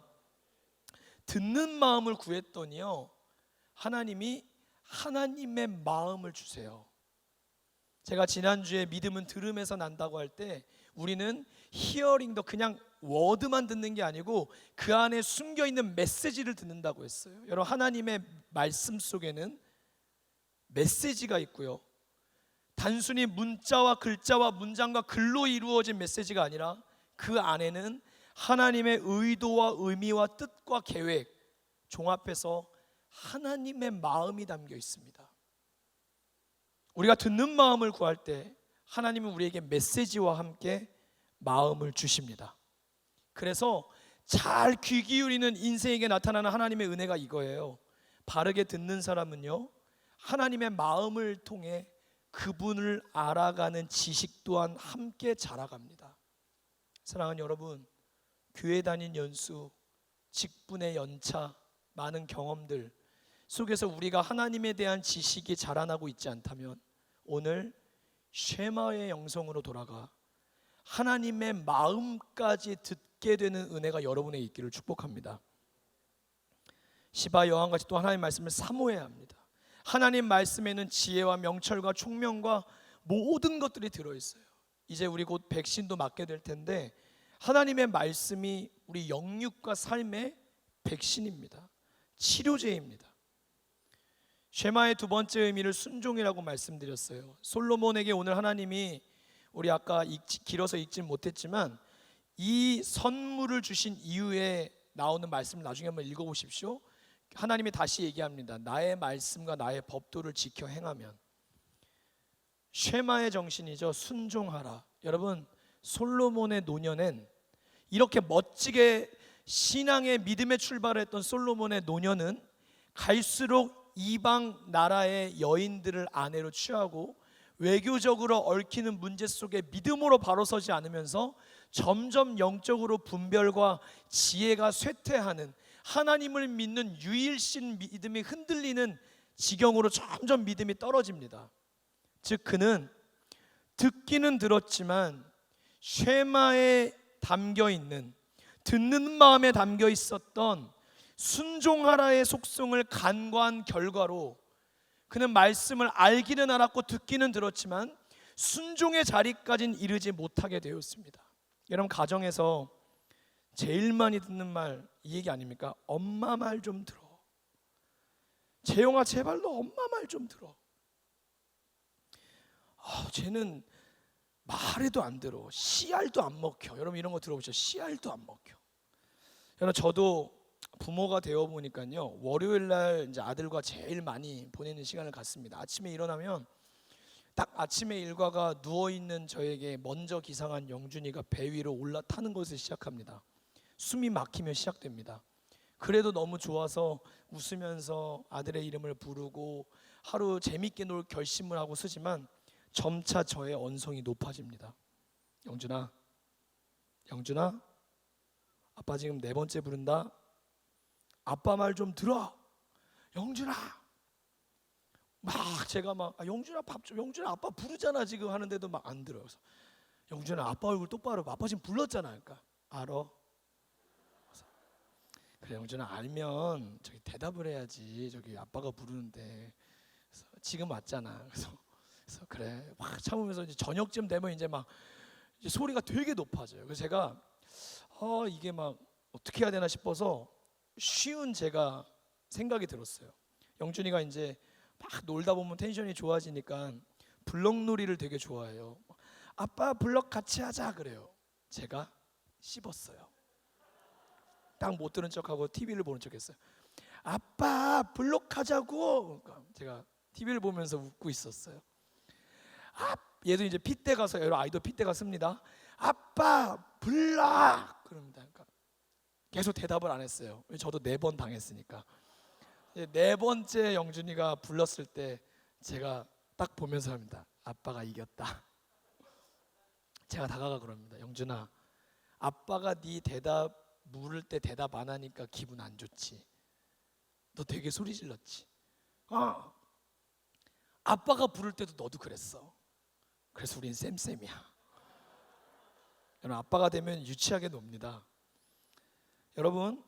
듣는 마음을 구했더니요, 하나님이 하나님의 마음을 주세요. 제가 지난주에 믿음은 들음에서 난다고 할 때 우리는 히어링도 그냥 워드만 듣는 게 아니고 그 안에 숨겨있는 메시지를 듣는다고 했어요. 여러분, 하나님의 말씀 속에는 메시지가 있고요, 단순히 문자와 글자와 문장과 글로 이루어진 메시지가 아니라 그 안에는 하나님의 의도와 의미와 뜻과 계획, 종합해서 하나님의 마음이 담겨 있습니다. 우리가 듣는 마음을 구할 때 하나님은 우리에게 메시지와 함께 마음을 주십니다. 그래서 잘 귀 기울이는 인생에게 나타나는 하나님의 은혜가 이거예요. 바르게 듣는 사람은요, 하나님의 마음을 통해 그분을 알아가는 지식 또한 함께 자라갑니다. 사랑하는 여러분, 교회 다닌 연수, 직분의 연차, 많은 경험들 속에서 우리가 하나님에 대한 지식이 자라나고 있지 않다면 오늘 쉐마의 영성으로 돌아가 하나님의 마음까지 듣게 되는 은혜가 여러분에 있기를 축복합니다. 시바 여왕같이 또 하나님의 말씀을 사모해야 합니다. 하나님 말씀에는 지혜와 명철과 총명과 모든 것들이 들어있어요. 이제 우리 곧 백신도 맞게 될 텐데 하나님의 말씀이 우리 영육과 삶의 백신입니다. 치료제입니다. 쉐마의 두 번째 의미를 순종이라고 말씀드렸어요. 솔로몬에게 오늘 하나님이 우리 아까 길어서 읽진 못했지만 이 선물을 주신 이후에 나오는 말씀을 나중에 한번 읽어보십시오. 하나님이 다시 얘기합니다. 나의 말씀과 나의 법도를 지켜 행하면. 쉐마의 정신이죠. 순종하라. 여러분, 솔로몬의 노년엔 이렇게 멋지게 신앙의 믿음에 출발했던 솔로몬의 노년은 갈수록 이방 나라의 여인들을 아내로 취하고 외교적으로 얽히는 문제 속에 믿음으로 바로 서지 않으면서 점점 영적으로 분별과 지혜가 쇠퇴하는, 하나님을 믿는 유일신 믿음이 흔들리는 지경으로 점점 믿음이 떨어집니다. 즉 그는 듣기는 들었지만 쉐마에 담겨있는, 듣는 마음에 담겨 있었던 순종하라의 속성을 간과한 결과로 그는 말씀을 알기는 알았고 듣기는 들었지만 순종의 자리까지는 이르지 못하게 되었습니다. 여러분, 가정에서 제일 많이 듣는 말 이 얘기 아닙니까? 엄마 말 좀 들어. 재용아 제발 너 엄마 말 좀 들어. 쟤는 말해도 안 들어. 씨알도 안 먹혀. 여러분 이런 거 들어보셨죠? 씨알도 안 먹혀. 여러분 저도 부모가 되어 보니까요, 월요일 날 이제 아들과 제일 많이 보내는 시간을 갖습니다. 아침에 일어나면 딱 아침에 일과가 누워 있는 저에게 먼저 기상한 영준이가 배 위로 올라타는 것을 시작합니다. 숨이 막히면 시작됩니다. 그래도 너무 좋아서 웃으면서 아들의 이름을 부르고 하루 재밌게 놀 결심을 하고 쓰지만 점차 저의 언성이 높아집니다. 영준아, 영준아, 아빠 지금 4번째 부른다. 아빠 말 좀 들어. 영준아. 막 제가 막 영준아 밥 좀, 영준아 아빠 부르잖아 지금 하는데도 막 안 들어요. 그래서 영준아 아빠 얼굴 똑바로 봐. 아빠 지금 불렀잖아. 그러니까 알아. 그래 영준아 알면 저기 대답을 해야지. 저기 아빠가 부르는데. 그래서 지금 왔잖아. 그래서 그래 막 참으면서 이제 저녁쯤 되면 이제 막 이제 소리가 되게 높아져요. 그래서 제가 이게 막 어떻게 해야 되나 싶어서 쉬운 제가 생각이 들었어요. 영준이가 이제 막 놀다 보면 텐션이 좋아지니까 블럭놀이를 되게 좋아해요. 아빠 블럭 같이 하자 그래요. 제가 씹었어요. 딱 못 들은 척하고 TV를 보는 척했어요. 아빠 블럭 하자고. 그러니까 제가 TV를 보면서 웃고 있었어요. 얘도 이제 핏대 가서, 여러 아이도 핏대 갔습니다. 아빠 블럭 그럽니다. 그러니까 계속 대답을 안 했어요. 저도 4번 당했으니까. 4번째 영준이가 불렀을 때 제가 딱 보면서 합니다. 아빠가 이겼다. 제가 다가가 그럽니다. 영준아, 아빠가 네 대답 물을 때 대답 안 하니까 기분 안 좋지. 너 되게 소리 질렀지. 아빠가 부를 때도 너도 그랬어. 그래서 우린 쌤쌤이야. 여러분 아빠가 되면 유치하게 놉니다. 여러분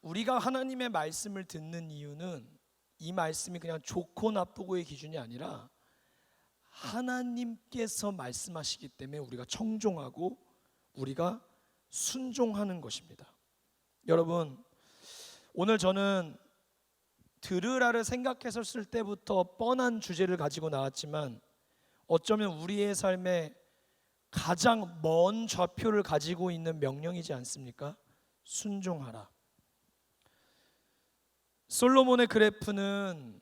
우리가 하나님의 말씀을 듣는 이유는 이 말씀이 그냥 좋고 나쁘고의 기준이 아니라 하나님께서 말씀하시기 때문에 우리가 청종하고 우리가 순종하는 것입니다. 여러분 오늘 저는 들으라를 생각했었을 때부터 뻔한 주제를 가지고 나왔지만 어쩌면 우리의 삶에 가장 먼 좌표를 가지고 있는 명령이지 않습니까? 순종하라. 솔로몬의 그래프는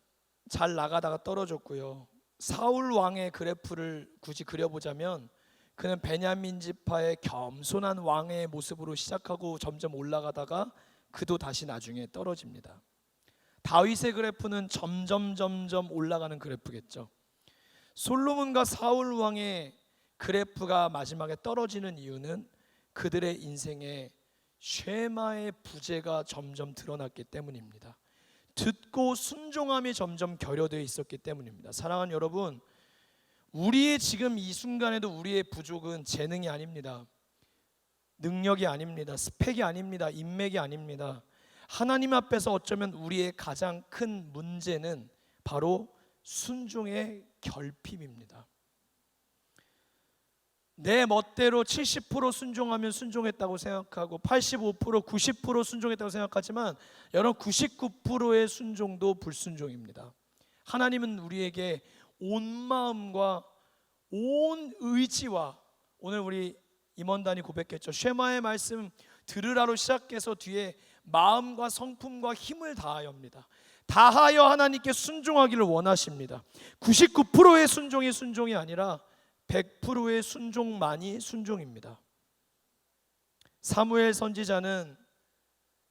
잘 나가다가 떨어졌고요. 사울 왕의 그래프를 굳이 그려보자면 그는 베냐민 지파의 겸손한 왕의 모습으로 시작하고 점점 올라가다가 그도 다시 나중에 떨어집니다. 다윗의 그래프는 점점 올라가는 그래프겠죠. 솔로몬과 사울 왕의 그래프가 마지막에 떨어지는 이유는 그들의 인생에 쉐마의 부재가 점점 드러났기 때문입니다. 듣고 순종함이 점점 결여되어 있었기 때문입니다. 사랑하는 여러분, 우리의 지금 이 순간에도 우리의 부족은 재능이 아닙니다. 능력이 아닙니다. 스펙이 아닙니다. 인맥이 아닙니다. 하나님 앞에서 어쩌면 우리의 가장 큰 문제는 바로 순종의 결핍입니다. 내 멋대로 70% 순종하면 순종했다고 생각하고 85%, 90% 순종했다고 생각하지만 여러분 99%의 순종도 불순종입니다. 하나님은 우리에게 온 마음과 온 의지와, 오늘 우리 임원단이 고백했죠. 쉐마의 말씀 들으라로 시작해서 뒤에 마음과 성품과 힘을 다하여입니다. 다하여 하나님께 순종하기를 원하십니다. 99%의 순종이 순종이 아니라 100%의 순종만이 순종입니다. 사무엘 선지자는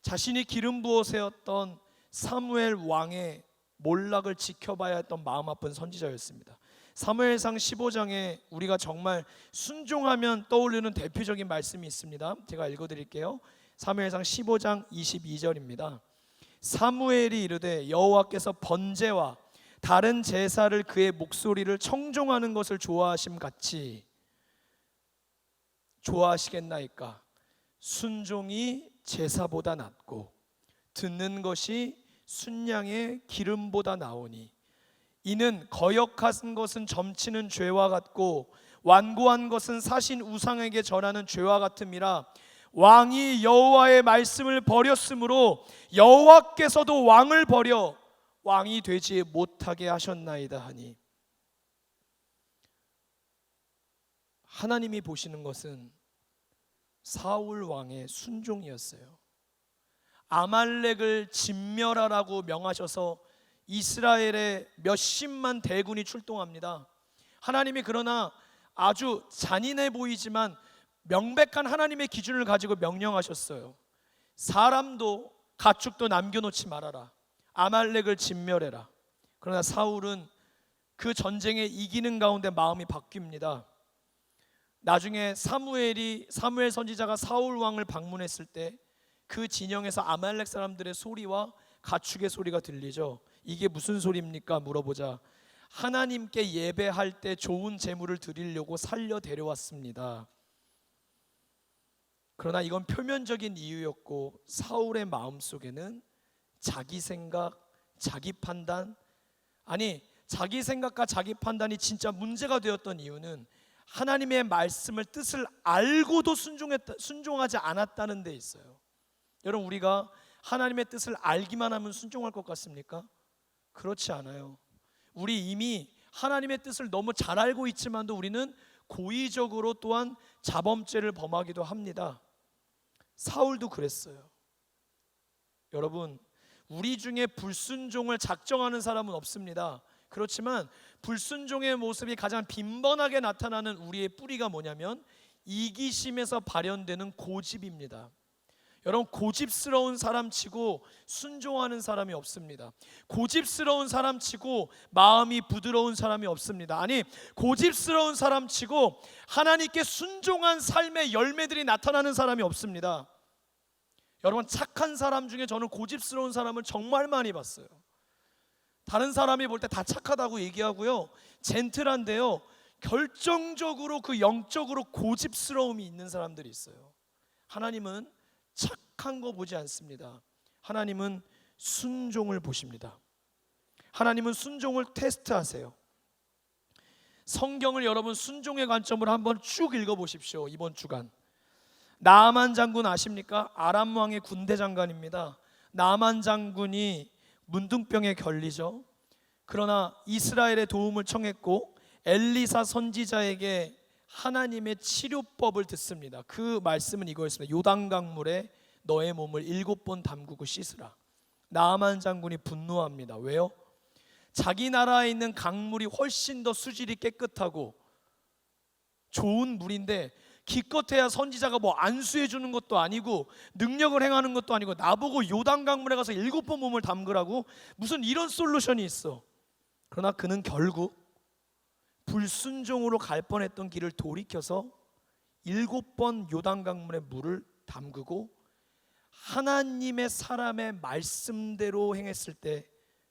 자신이 기름 부어 세웠던 사무엘 왕의 몰락을 지켜봐야 했던 마음 아픈 선지자였습니다. 사무엘상 15장에 우리가 정말 순종하면 떠오르는 대표적인 말씀이 있습니다. 제가 읽어드릴게요. 사무엘상 15장 22절입니다. 사무엘이 이르되 여호와께서 번제와 다른 제사를 그의 목소리를 청종하는 것을 좋아하심 같이 좋아하시겠나이까. 순종이 제사보다 낫고 듣는 것이 순양의 기름보다 나오니 이는 거역한 것은 점치는 죄와 같고 완고한 것은 사신 우상에게 절하는 죄와 같음이라. 왕이 여호와의 말씀을 버렸으므로 여호와께서도 왕을 버려 왕이 되지 못하게 하셨나이다 하니, 하나님이 보시는 것은 사울 왕의 순종이었어요. 아말렉을 진멸하라고 명하셔서 이스라엘의 몇십만 대군이 출동합니다. 하나님이 그러나 아주 잔인해 보이지만 명백한 하나님의 기준을 가지고 명령하셨어요. 사람도 가축도 남겨놓지 말아라. 아말렉을 진멸해라. 그러나 사울은 그 전쟁에 이기는 가운데 마음이 바뀝니다. 나중에 사무엘 선지자가 사울 왕을 방문했을 때 그 진영에서 아말렉 사람들의 소리와 가축의 소리가 들리죠. 이게 무슨 소리입니까? 물어보자. 하나님께 예배할 때 좋은 제물을 드리려고 살려 데려왔습니다. 그러나 이건 표면적인 이유였고 사울의 마음속에는 자기 생각, 자기 판단, 아니 자기 생각과 자기 판단이 진짜 문제가 되었던 이유는 하나님의 말씀을 뜻을 알고도 순종하지 않았다는 데 있어요. 여러분, 우리가 하나님의 뜻을 알기만 하면 순종할 것 같습니까? 그렇지 않아요. 우리 이미 하나님의 뜻을 너무 잘 알고 있지만도 우리는 고의적으로 또한 자범죄를 범하기도 합니다. 사울도 그랬어요. 여러분, 우리 중에 불순종을 작정하는 사람은 없습니다. 그렇지만 불순종의 모습이 가장 빈번하게 나타나는 우리의 뿌리가 뭐냐면 이기심에서 발현되는 고집입니다. 여러분, 고집스러운 사람치고 순종하는 사람이 없습니다. 고집스러운 사람치고 마음이 부드러운 사람이 없습니다. 아니, 고집스러운 사람치고 하나님께 순종한 삶의 열매들이 나타나는 사람이 없습니다. 여러분, 착한 사람 중에 저는 고집스러운 사람을 정말 많이 봤어요. 다른 사람이 볼 때 다 착하다고 얘기하고요, 젠틀한데요, 결정적으로 그 영적으로 고집스러움이 있는 사람들이 있어요. 하나님은 착한 거 보지 않습니다. 하나님은 순종을 보십니다. 하나님은 순종을 테스트하세요. 성경을 여러분 순종의 관점으로 한번 쭉 읽어보십시오. 이번 주간 나아만 장군 아십니까? 아람 왕의 군대 장관입니다. 나아만 장군이 문둥병에 걸리죠. 그러나 이스라엘의 도움을 청했고 엘리사 선지자에게 하나님의 치료법을 듣습니다. 그 말씀은 이거였습니다. 요단강물에 너의 몸을 7번 담그고 씻으라. 나아만 장군이 분노합니다. 왜요? 자기 나라에 있는 강물이 훨씬 더 수질이 깨끗하고 좋은 물인데 기껏해야 선지자가 뭐 안수해 주는 것도 아니고 능력을 행하는 것도 아니고 나보고 요단강물에 가서 7번 몸을 담그라고? 무슨 이런 솔루션이 있어. 그러나 그는 결국 불순종으로 갈 뻔했던 길을 돌이켜서 7번 요단강물에 물을 담그고 하나님의 사람의 말씀대로 행했을 때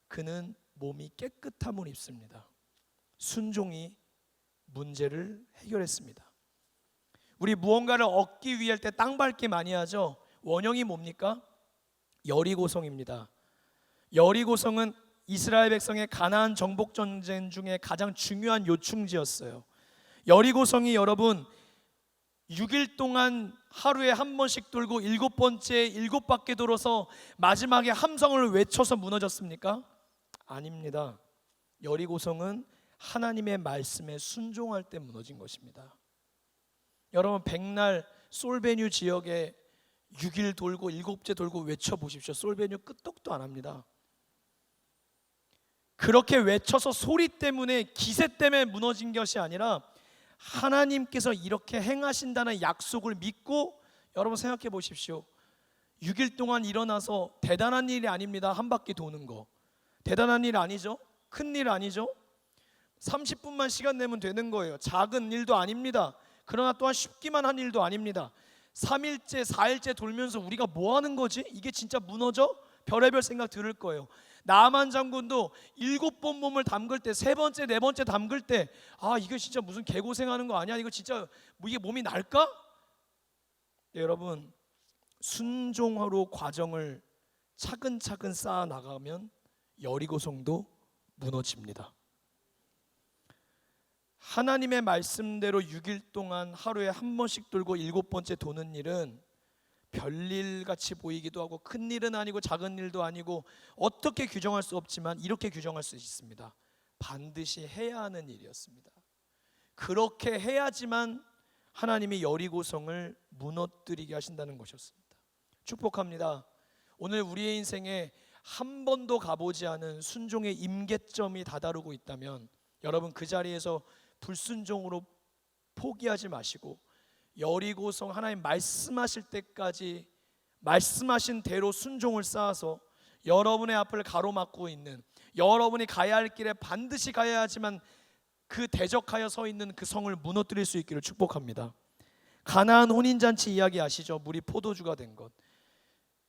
그는 몸이 깨끗함을 입습니다. 순종이 문제를 해결했습니다. 우리 무언가를 얻기 위할 때 땅 밟기 많이 하죠. 원형이 뭡니까? 여리고성입니다. 여리고성은 이스라엘 백성의 가나안 정복 전쟁 중에 가장 중요한 요충지였어요. 여리고성이 여러분 6일 동안 하루에 한 번씩 돌고 7번째 7바퀴 돌아서 마지막에 함성을 외쳐서 무너졌습니까? 아닙니다. 여리고성은 하나님의 말씀에 순종할 때 무너진 것입니다. 여러분 백날 솔베뉴 지역에 6일 돌고 7째 돌고 외쳐보십시오. 솔베뉴 끄떡도 안 합니다. 그렇게 외쳐서 소리 때문에 기세 때문에 무너진 것이 아니라 하나님께서 이렇게 행하신다는 약속을 믿고, 여러분 생각해 보십시오. 6일 동안 일어나서 대단한 일이 아닙니다. 한 바퀴 도는 거 대단한 일 아니죠. 큰 일 아니죠. 30분만 시간 내면 되는 거예요. 작은 일도 아닙니다. 그러나 또한 쉽기만 한 일도 아닙니다. 3일째 4일째 돌면서 우리가 뭐 하는 거지? 이게 진짜 무너져? 별의별 생각 들을 거예요. 나만 장군도 7번 몸을 담글 때, 3번째 4번째 담글 때, 아 이거 진짜 무슨 개고생하는 거 아니야? 이거 진짜 이게 몸이 날까? 네, 여러분 순종으로 과정을 차근차근 쌓아 나가면 여리고성도 무너집니다. 하나님의 말씀대로 6일 동안 하루에 한 번씩 돌고 7번째 도는 일은 별일 같이 보이기도 하고 큰 일은 아니고 작은 일도 아니고 어떻게 규정할 수 없지만 이렇게 규정할 수 있습니다. 반드시 해야 하는 일이었습니다. 그렇게 해야지만 하나님이 여리고성을 무너뜨리게 하신다는 것이었습니다. 축복합니다. 오늘 우리의 인생에 한 번도 가보지 않은 순종의 임계점이 다다르고 있다면 여러분 그 자리에서 불순종으로 포기하지 마시고 여리고성 하나님 말씀하실 때까지 말씀하신 대로 순종을 쌓아서 여러분의 앞을 가로막고 있는, 여러분이 가야 할 길에 반드시 가야 하지만 그 대적하여 서 있는 그 성을 무너뜨릴 수 있기를 축복합니다. 가나안 혼인잔치 이야기 아시죠? 물이 포도주가 된 것.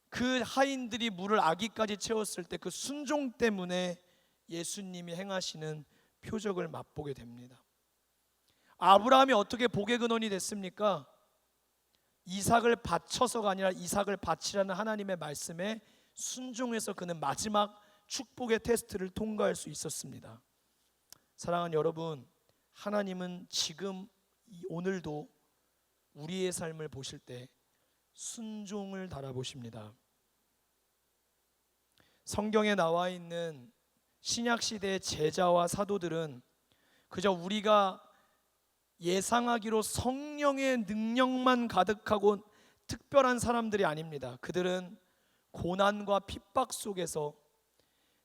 그 하인들이 물을 아기까지 채웠을 때 그 순종 때문에 예수님이 행하시는 표적을 맛보게 됩니다. 아브라함이 어떻게 복의 근원이 됐습니까? 이삭을 바쳐서가 아니라 이삭을 바치라는 하나님의 말씀에 순종해서 그는 마지막 축복의 테스트를 통과할 수 있었습니다. 사랑하는 여러분, 하나님은 지금 오늘도 우리의 삶을 보실 때 순종을 달아보십니다. 성경에 나와 있는 신약시대의 제자와 사도들은 그저 우리가 예상하기로 성령의 능력만 가득하고 특별한 사람들이 아닙니다. 그들은 고난과 핍박 속에서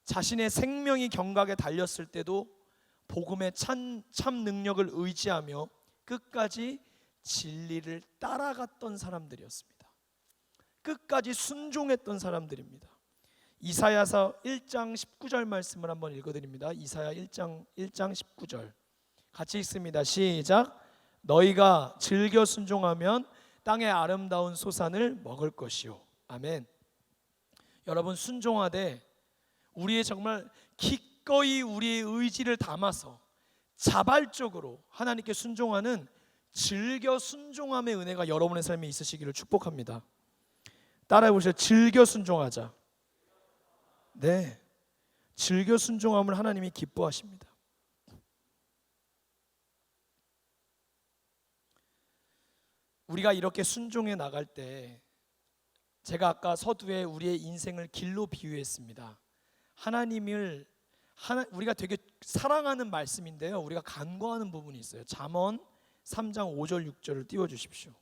자신의 생명이 경각에 달렸을 때도 복음의 참 능력을 의지하며 끝까지 진리를 따라갔던 사람들이었습니다. 끝까지 순종했던 사람들입니다. 이사야서 1장 19절 말씀을 한번 읽어드립니다. 이사야 1장 19절 같이 읽습니다. 시작. 너희가 즐겨 순종하면 땅의 아름다운 소산을 먹을 것이요. 아멘. 여러분 순종하되 우리의 정말 기꺼이 우리의 의지를 담아서 자발적으로 하나님께 순종하는 즐겨 순종함의 은혜가 여러분의 삶에 있으시기를 축복합니다. 따라해 보세요. 즐겨 순종하자. 네, 즐겨 순종함을 하나님이 기뻐하십니다. 우리가 이렇게 순종해 나갈 때 제가 아까 서두에 우리의 인생을 길로 비유했습니다. 하나님을 우리가 되게 사랑하는 말씀인데요, 우리가 간과하는 부분이 있어요. 잠언 3장 5절 6절을 띄워주십시오.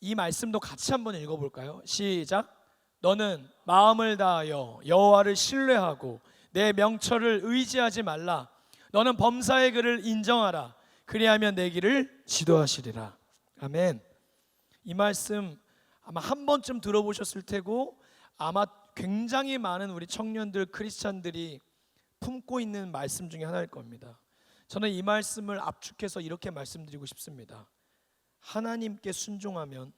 이 말씀도 같이 한번 읽어볼까요? 시작. 너는 마음을 다하여 여호와를 신뢰하고 내 명철을 의지하지 말라. 너는 범사의 글을 인정하라. 그리하면 내 길을 지도하시리라. 아멘. 이 말씀 아마 한 번쯤 들어보셨을 테고 아마 굉장히 많은 우리 청년들 크리스찬들이 품고 있는 말씀 중에 하나일 겁니다. 저는 이 말씀을 압축해서 이렇게 말씀드리고 싶습니다. 하나님께 순종하면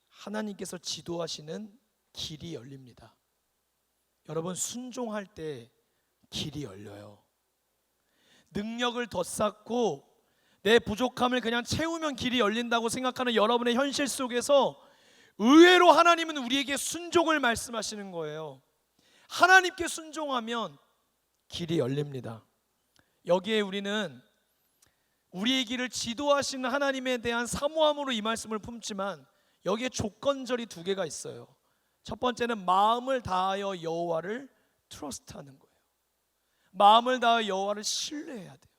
하나님께서 지도하시는 길이 열립니다. 여러분 순종할 때 길이 열려요. 능력을 더 쌓고 내 부족함을 그냥 채우면 길이 열린다고 생각하는 여러분의 현실 속에서 의외로 하나님은 우리에게 순종을 말씀하시는 거예요. 하나님께 순종하면 길이 열립니다. 여기에 우리는 우리의 길을 지도하시는 하나님에 대한 사모함으로 이 말씀을 품지만 여기에 조건절이 두 개가 있어요. 첫 번째는 마음을 다하여 여호와를 트러스트하는 거예요. 마음을 다하여 여호와를 신뢰해야 돼요.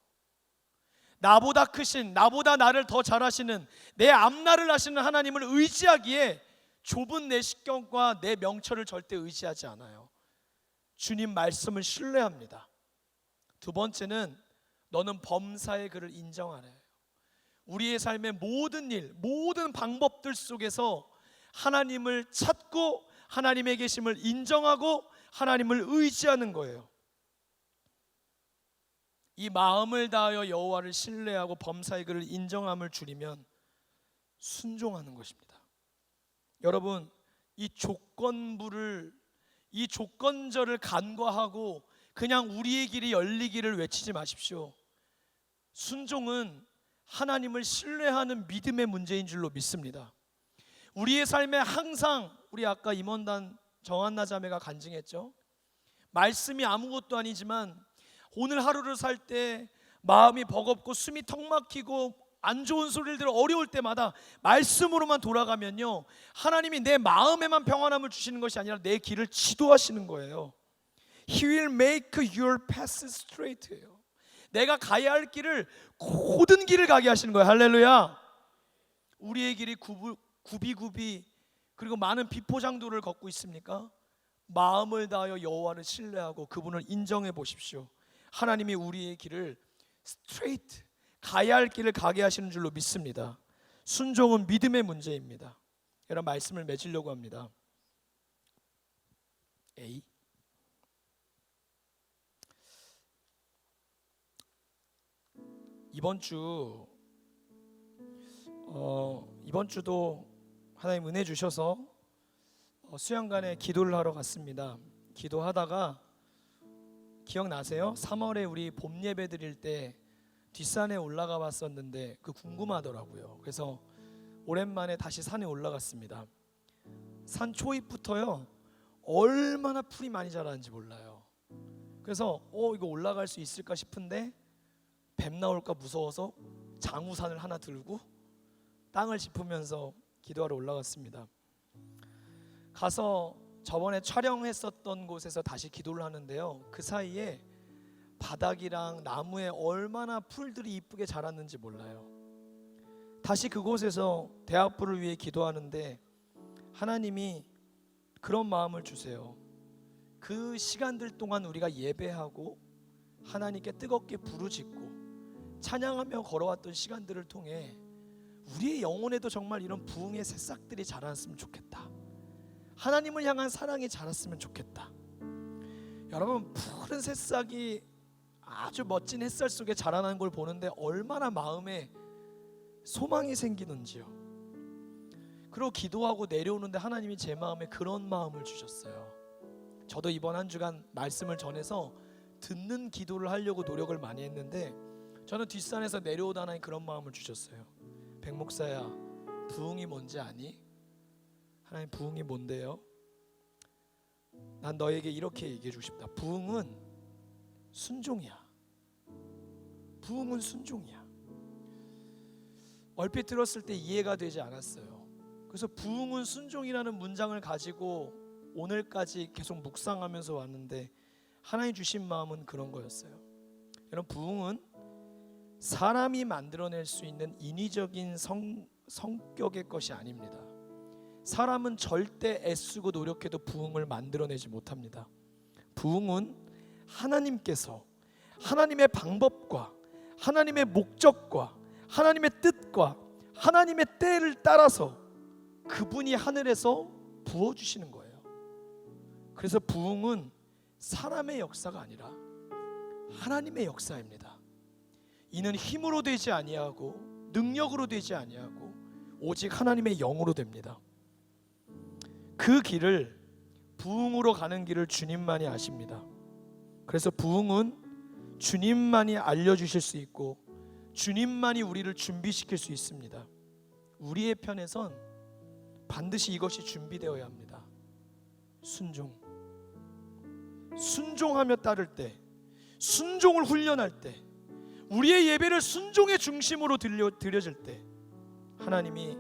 나보다 크신, 나보다 나를 더 잘하시는, 내 앞날을 하시는 하나님을 의지하기에 좁은 내 식견과 내 명철을 절대 의지하지 않아요. 주님 말씀을 신뢰합니다. 두 번째는 너는 범사의 그를 인정하래요. 우리의 삶의 모든 일, 모든 방법들 속에서 하나님을 찾고 하나님의 계심을 인정하고 하나님을 의지하는 거예요. 이 마음을 다하여 여호와를 신뢰하고 범사의 그를 인정함을 줄이면 순종하는 것입니다. 여러분, 이 조건절을 간과하고 그냥 우리의 길이 열리기를 외치지 마십시오. 순종은 하나님을 신뢰하는 믿음의 문제인 줄로 믿습니다. 우리의 삶에 항상, 우리 아까 임원단 정한나 자매가 간증했죠. 말씀이 아무것도 아니지만 오늘 하루를 살 때 마음이 버겁고 숨이 턱 막히고 안 좋은 소리를 들어 어려울 때마다 말씀으로만 돌아가면요, 하나님이 내 마음에만 평안함을 주시는 것이 아니라 내 길을 지도하시는 거예요. He will make your path straight예요. 내가 가야 할 길을, 고든 길을 가게 하시는 거예요. 할렐루야. 우리의 길이 굽이굽이 그리고 많은 비포장도를 걷고 있습니까? 마음을 다하여 여호와를 신뢰하고 그분을 인정해 보십시오. 하나님이 우리의 길을 스트레이트, 가야 할 길을 가게 하시는 줄로 믿습니다. 순종은 믿음의 문제입니다. 이런 말씀을 맺으려고 합니다. A. 이번 주도 하나님 은혜 주셔서 수양관에 기도를 하러 갔습니다. 기도하다가 기억나세요? 3월에 우리 봄 예배 드릴 때 뒷산에 올라가 봤었는데 그 궁금하더라고요. 그래서 오랜만에 다시 산에 올라갔습니다. 산 초입부터요, 얼마나 풀이 많이 자라는지 몰라요. 그래서 이거 올라갈 수 있을까 싶은데 뱀 나올까 무서워서 장우산을 하나 들고 땅을 짚으면서 기도하러 올라갔습니다. 가서 저번에 촬영했었던 곳에서 다시 기도를 하는데요, 그 사이에 바닥이랑 나무에 얼마나 풀들이 이쁘게 자랐는지 몰라요. 다시 그곳에서 대학부를 위해 기도하는데 하나님이 그런 마음을 주세요. 그 시간들 동안 우리가 예배하고 하나님께 뜨겁게 부르짖고 찬양하며 걸어왔던 시간들을 통해 우리의 영혼에도 정말 이런 부흥의 새싹들이 자랐으면 좋겠다. 하나님을 향한 사랑이 자랐으면 좋겠다. 여러분, 푸른 새싹이 아주 멋진 햇살 속에 자라나는 걸 보는데 얼마나 마음에 소망이 생기는지요. 그리고 기도하고 내려오는데 하나님이 제 마음에 그런 마음을 주셨어요. 저도 이번 한 주간 말씀을 전해서 듣는 기도를 하려고 노력을 많이 했는데 저는 뒷산에서 내려오다 하나님 그런 마음을 주셨어요. 백목사야, 부흥이 뭔지 아니? 하나님, 부흥이 뭔데요? 난 너에게 이렇게 얘기해 주고 싶다. 부흥은 순종이야. 부흥은 순종이야. 얼핏 들었을 때 이해가 되지 않았어요. 그래서 부흥은 순종이라는 문장을 가지고 오늘까지 계속 묵상하면서 왔는데 하나님 주신 마음은 그런 거였어요. 여러분, 부흥은 사람이 만들어낼 수 있는 인위적인 성격의 것이 아닙니다. 사람은 절대 애쓰고 노력해도 부흥을 만들어내지 못합니다. 부흥은 하나님께서 하나님의 방법과 하나님의 목적과 하나님의 뜻과 하나님의 때를 따라서 그분이 하늘에서 부어주시는 거예요. 그래서 부흥은 사람의 역사가 아니라 하나님의 역사입니다. 이는 힘으로 되지 아니하고 능력으로 되지 아니하고 오직 하나님의 영으로 됩니다. 그 길을, 부흥으로 가는 길을 주님만이 아십니다. 그래서 부흥은 주님만이 알려주실 수 있고 주님만이 우리를 준비시킬 수 있습니다. 우리의 편에선 반드시 이것이 준비되어야 합니다. 순종하며 따를 때, 순종을 훈련할 때, 우리의 예배를 순종의 중심으로 드려질 때 하나님이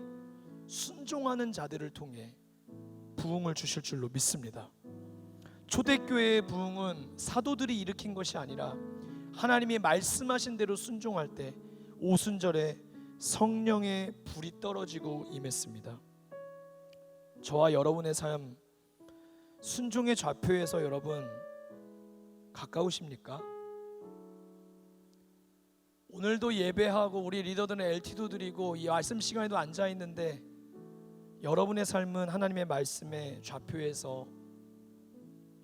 순종하는 자들을 통해 부흥을 주실 줄로 믿습니다. 초대교회의 부흥은 사도들이 일으킨 것이 아니라 하나님이 말씀하신 대로 순종할 때 오순절에 성령의 불이 떨어지고 임했습니다. 저와 여러분의 삶, 순종의 좌표에서 여러분 가까우십니까? 오늘도 예배하고 우리 리더들은 LT도 드리고 이 말씀 시간에도 앉아 있는데 여러분의 삶은 하나님의 말씀의 좌표에서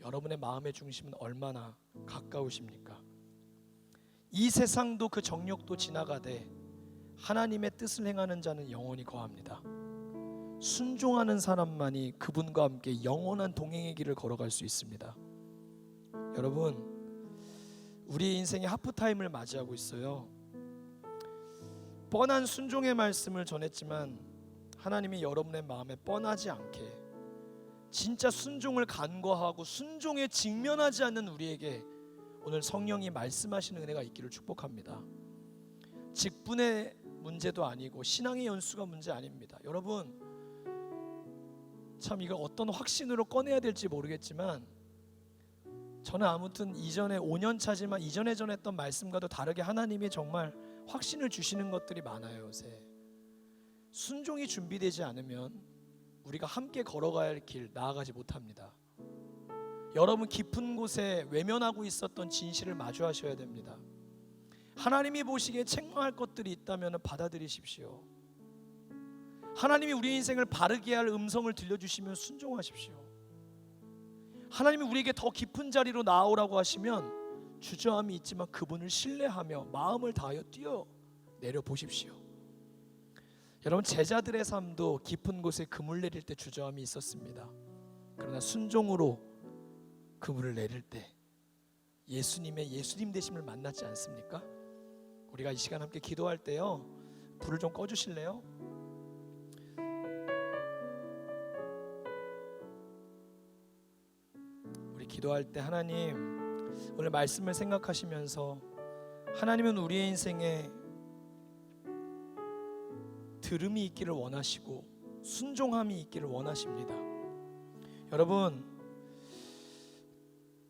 여러분의 마음의 중심은 얼마나 가까우십니까? 이 세상도 그 정욕도 지나가되 하나님의 뜻을 행하는 자는 영원히 거합니다. 순종하는 사람만이 그분과 함께 영원한 동행의 길을 걸어갈 수 있습니다. 여러분, 우리 인생의 하프타임을 맞이하고 있어요. 뻔한 순종의 말씀을 전했지만 하나님이 여러분의 마음에 뻔하지 않게 진짜 순종을 간과하고 순종에 직면하지 않는 우리에게 오늘 성령이 말씀하시는 은혜가 있기를 축복합니다. 직분의 문제도 아니고 신앙의 연수가 문제 아닙니다. 여러분, 참 이거 어떤 확신으로 꺼내야 될지 모르겠지만 저는 아무튼 이전에 5년 차지만 이전에 전했던 말씀과도 다르게 하나님이 정말 확신을 주시는 것들이 많아요. 요새 순종이 준비되지 않으면 우리가 함께 걸어가야 할 길 나아가지 못합니다. 여러분, 깊은 곳에 외면하고 있었던 진실을 마주하셔야 됩니다. 하나님이 보시기에 책망할 것들이 있다면 받아들이십시오. 하나님이 우리 인생을 바르게 할 음성을 들려주시면 순종하십시오. 하나님이 우리에게 더 깊은 자리로 나아오라고 하시면 주저함이 있지만 그분을 신뢰하며 마음을 다하여 뛰어내려 보십시오. 여러분, 제자들의 삶도 깊은 곳에 그물 내릴 때 주저함이 있었습니다. 그러나 순종으로 그물을 내릴 때 예수님의 예수님 되심을 만났지 않습니까? 우리가 이 시간 함께 기도할 때요, 불을 좀 꺼주실래요? 우리 기도할 때 하나님, 오늘 말씀을 생각하시면서 하나님은 우리의 인생에 들음이 있기를 원하시고 순종함이 있기를 원하십니다. 여러분,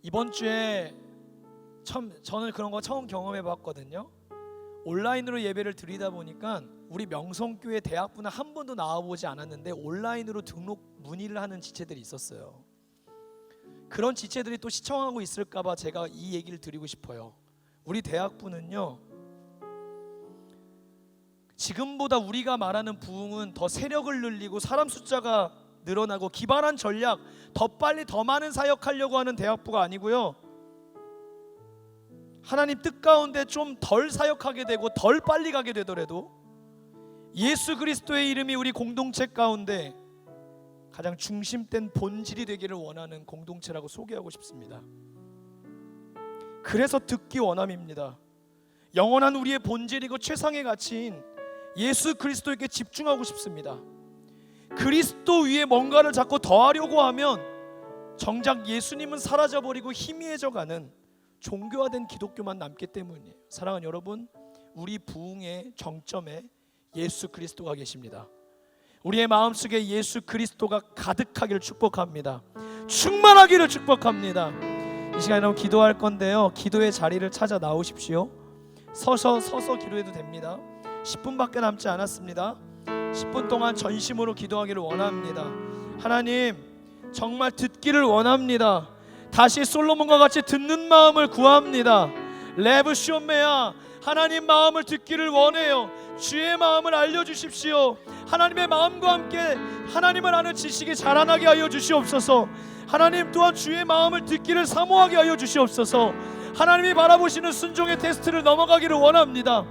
이번 주에 저는 그런 거 처음 경험해 봤거든요. 온라인으로 예배를 드리다 보니까 우리 명성교회 대학부는 한 번도 나와보지 않았는데 온라인으로 등록 문의를 하는 지체들이 있었어요. 그런 지체들이 또 시청하고 있을까봐 제가 이 얘기를 드리고 싶어요. 우리 대학부는요, 지금보다 우리가 말하는 부흥은 더 세력을 늘리고 사람 숫자가 늘어나고 기발한 전략, 더 빨리 더 많은 사역하려고 하는 대학부가 아니고요, 하나님 뜻 가운데 좀 덜 사역하게 되고 덜 빨리 가게 되더라도 예수 그리스도의 이름이 우리 공동체 가운데 가장 중심된 본질이 되기를 원하는 공동체라고 소개하고 싶습니다. 그래서 듣기 원함입니다. 영원한 우리의 본질이고 최상의 가치인 예수 그리스도에게 집중하고 싶습니다. 그리스도 위에 뭔가를 자꾸 더하려고 하면 정작 예수님은 사라져버리고 희미해져가는 종교화된 기독교만 남기 때문이에요. 사랑하는 여러분, 우리 부흥의 정점에 예수 그리스도가 계십니다. 우리의 마음속에 예수 그리스도가 가득하기를 축복합니다. 충만하기를 축복합니다. 이 시간에 여러분 기도할 건데요, 기도의 자리를 찾아 나오십시오. 서서 기도해도 됩니다. 10분밖에 남지 않았습니다. 10분 동안 전심으로 기도하기를 원합니다. 하나님, 정말 듣기를 원합니다. 다시 솔로몬과 같이 듣는 마음을 구합니다. 레브 쇼메야, 하나님 마음을 듣기를 원해요. 주의 마음을 알려주십시오. 하나님의 마음과 함께 하나님을 아는 지식이 자라나게 하여 주시옵소서. 하나님 또한 주의 마음을 듣기를 사모하게 하여 주시옵소서. 하나님이 바라보시는 순종의 테스트를 넘어가기를 원합니다.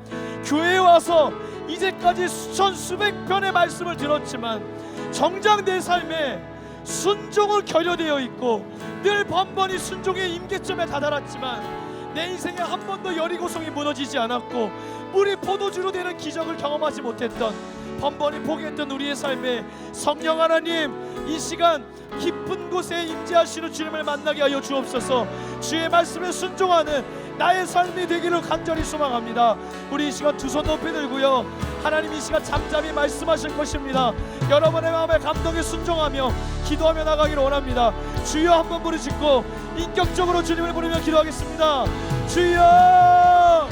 교회에 와서 이제까지 수백 편의 말씀을 들었지만 정작 내 삶에 순종은 결여되어 있고 늘 번번이 순종의 임계점에 다다랐지만 내 인생에 한 번도 여리고성이 무너지지 않았고 물이 포도주로 되는 기적을 경험하지 못했던, 번번이 포기했던 우리의 삶에 성령 하나님, 이 시간 깊은 곳에 임재하시는 주님을 만나게 하여 주옵소서. 주의 말씀에 순종하는 나의 삶이 되기를 간절히 소망합니다. 우리 이 시간 두 손 높이 들고요, 하나님 이 시간 잠잠히 말씀하실 것입니다. 여러분의 마음에 감동에 순종하며 기도하며 나가기를 원합니다. 주여 한번 부르짖고 인격적으로 주님을 부르며 기도하겠습니다. 주여!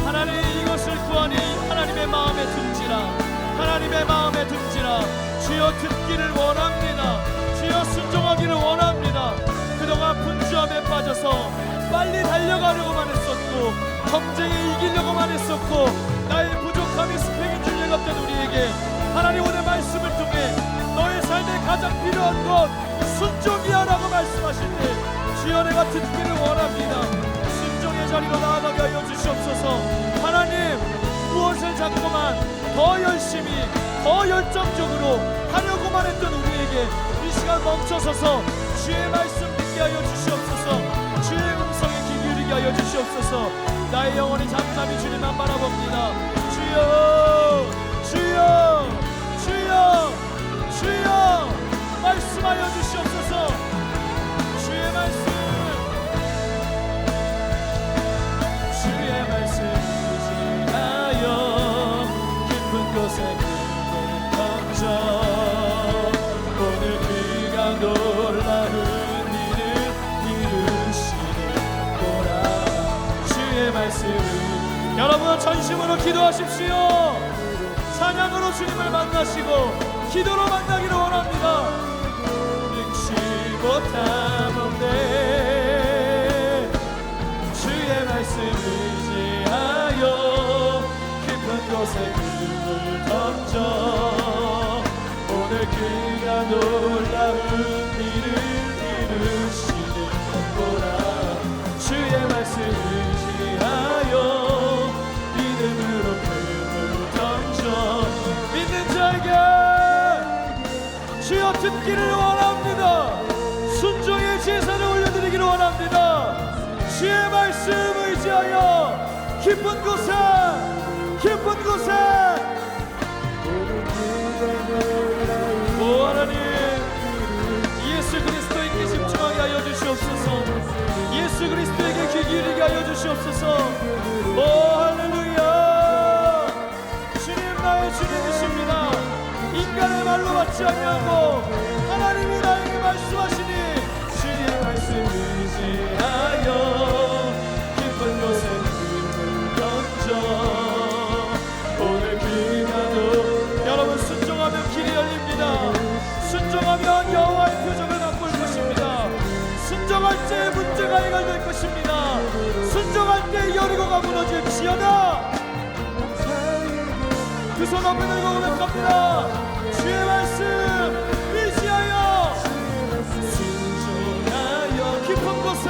하나님 이것을 구하니 하나님의 마음에 든지라, 하나님의 마음에 든지라. 주여 듣기를 원합니다. 주여 순종하기를 원합니다. 그동안 분주함에 빠져서 빨리 달려가려고만 했었고 경쟁에 이기려고만 했었고 나의 부족함이 스펙인 줄 여겼던 우리에게 하나님 오늘 말씀을 통해 너의 삶에 가장 필요한 것 순종이야 라고 말씀하실 때 주여 내가 듣기를 원합니다. 자리로 나아가게 하여 주시옵소서. 하나님 무엇을 자꾸만 더 열심히 더 열정적으로 하려고만 했던 우리에게 이 시간 멈춰서서 주의 말씀 듣게 하여 주시옵소서. 주의 음성에 귀 기울이게 하여 주시옵소서. 나의 영혼이 잠잠히 주님만 바라봅니다. 주여 주여 주여 주여 말씀하여 주시옵소서. 주의 말씀 의지하여 깊은 곳에 꿈을 던져 오늘 그가 놀라운 일을 이루시는구나. 주의 말씀을 여러분 전심으로 기도하십시오. 찬양으로 주님을 만나시고 기도로 만나기를 원합니다. 능치 못하는데 주의 말씀을 깊은 곳에 금을 던져 오늘 그가 놀라운 일을 이루시는구나. 주의 말씀 의지하여 믿음으로 금을 던져 믿는 자에게 주여 듣기를 원합니다. 순종의 제사를 올려드리기를 원합니다. 주의 말씀 의지하여 깊은 곳에 오 하나님 예수 그리스도에게 집중하게 하여 주시옵소서. 예수 그리스도에게 귀 기울이게 하여 주시옵소서. 오 할렐루야. 주님 나의 주님이십니다. 인간의 말로 받지 아니하고 하나님이 나에게 말씀하시니 주의 말씀 의지하여 깊은 곳에 오늘 그가도 여러분 순종하면 길이 열립니다. 순종하면 여호와의 표적을 맛볼 것입니다. 순종할 때 문제가 해결될 것입니다. 순종할 때 여리고가 무너질지어다. 그 손 앞에 들고 고백합니다. 주의 말씀 의지하여 순종하여 깊은 곳에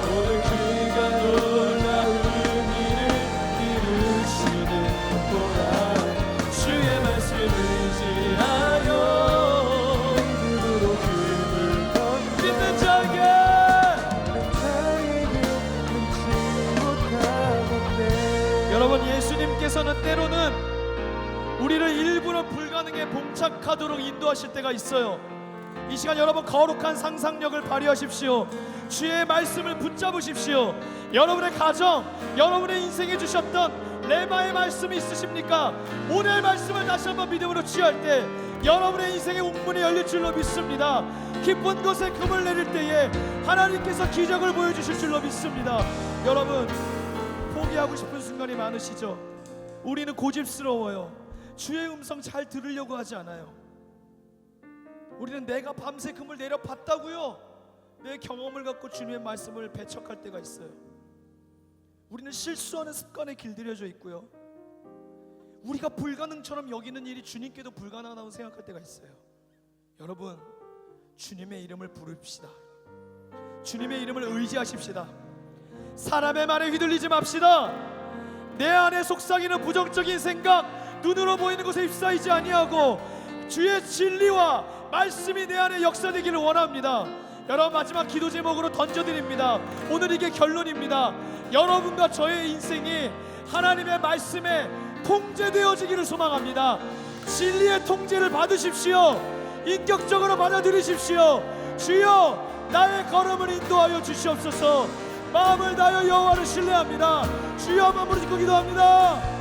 오늘 그가 놀라운 일을 이루시는구나. 주의 말씀 의지하여 믿음으로 금을 던져 믿는 자에게 여러분 예수님께서는 때로는 우리를 일부러 불가능에 봉착하도록 인도하실 때가 있어요. 이 시간 여러분 거룩한 상상력을 발휘하십시오. 주의 말씀을 붙잡으십시오. 여러분의 가정, 여러분의 인생에 주셨던 레마의 말씀이 있으십니까? 오늘 말씀을 다시 한번 믿음으로 취할 때 여러분의 인생의 옥문이 열릴 줄로 믿습니다. 깊은 곳에 금을 내릴 때에 하나님께서 기적을 보여주실 줄로 믿습니다. 여러분 포기하고 싶은 순간이 많으시죠? 우리는 고집스러워요. 주의 음성 잘 들으려고 하지 않아요. 우리는 내가 밤새 금을 내려 봤다고요? 내 경험을 갖고 주님의 말씀을 배척할 때가 있어요. 우리는 실수하는 습관에 길들여져 있고요, 우리가 불가능처럼 여기는 일이 주님께도 불가능하다고 생각할 때가 있어요. 여러분, 주님의 이름을 부릅시다. 주님의 이름을 의지하십시다. 사람의 말에 휘둘리지 맙시다. 내 안에 속삭이는 부정적인 생각, 눈으로 보이는 것에 휩싸이지 아니하고 주의 진리와 말씀이 내 안에 역사되기를 원합니다. 여러분, 마지막 기도 제목으로 던져드립니다. 오늘 이게 결론입니다. 여러분과 저의 인생이 하나님의 말씀에 통제되어지기를 소망합니다. 진리의 통제를 받으십시오. 인격적으로 받아들이십시오. 주여, 나의 걸음을 인도하여 주시옵소서. 마음을 다하여 여호와를 신뢰합니다. 주여, 마음으로 짓고 기도합니다.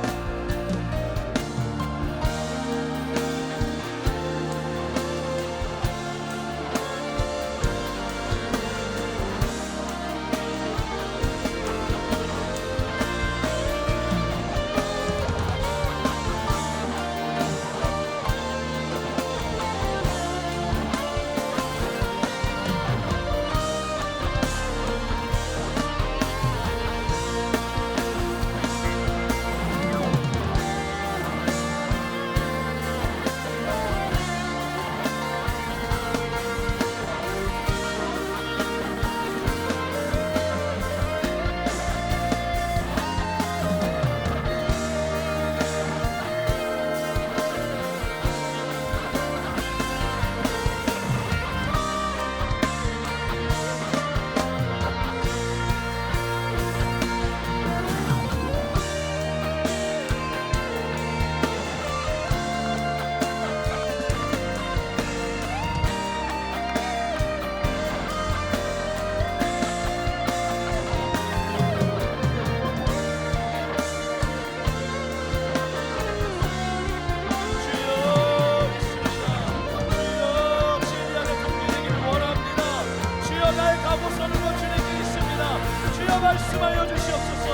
말씀하여 주시옵소서.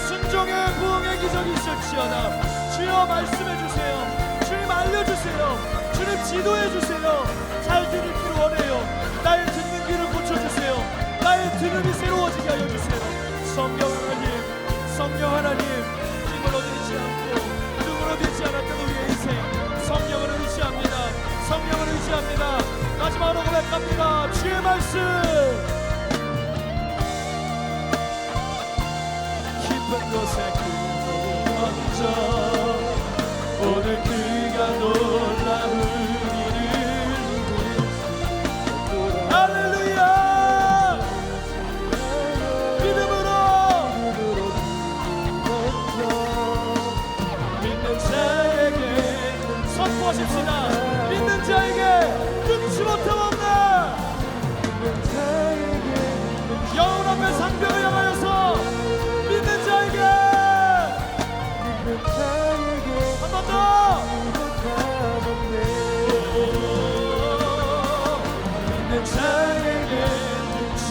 순종의 부흥의 기적이 있을지어다. 주여, 말씀해 주세요. 주님, 알려주세요. 주님, 지도해 주세요. 잘 들을 길 원해요. 나의 듣는 귀를 고쳐주세요. 나의 들음이 새로워지게 하여 주세요. 성령 하나님, 성령 하나님, 힘을 얻지 않고 능을 얻지 않았던 우리의 인생, 성령을 의지합니다. 성령을 의지합니다. 마지막으로 고백합니다. 주의 말씀, 깊은 곳에 얹어 오늘 그가 놀라운 일을 할렐루야. 믿음으로 믿는 자에게 선포하십시다. 믿는 자에게 끊지 못함없나. 영혼 앞에 상벽을 향하여서 믿는 자에게 한 번 더 믿는 자에게 끊지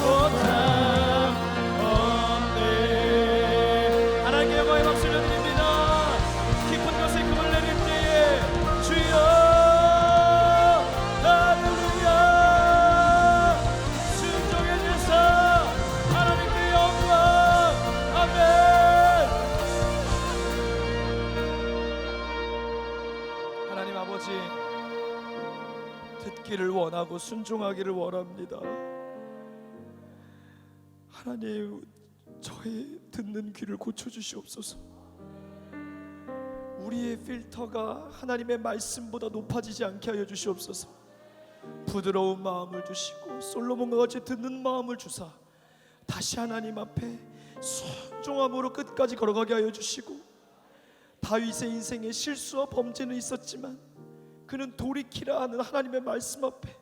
못함 없네. 하나님께 영광의 박수 드립니다. 깊은 곳에 금을 내릴 때에 주여 할렐루야. 순종의 제사 하나님께 영광. 아멘. 하나님 아버지, 듣기를 원하고 순종하기를 원합니다. 하나님, 저의 듣는 귀를 고쳐주시옵소서. 우리의 필터가 하나님의 말씀보다 높아지지 않게 하여 주시옵소서. 부드러운 마음을 주시고 솔로몬과 같이 듣는 마음을 주사 다시 하나님 앞에 순종함으로 끝까지 걸어가게 하여 주시고, 다윗의 인생에 실수와 범죄는 있었지만 그는 돌이키라 하는 하나님의 말씀 앞에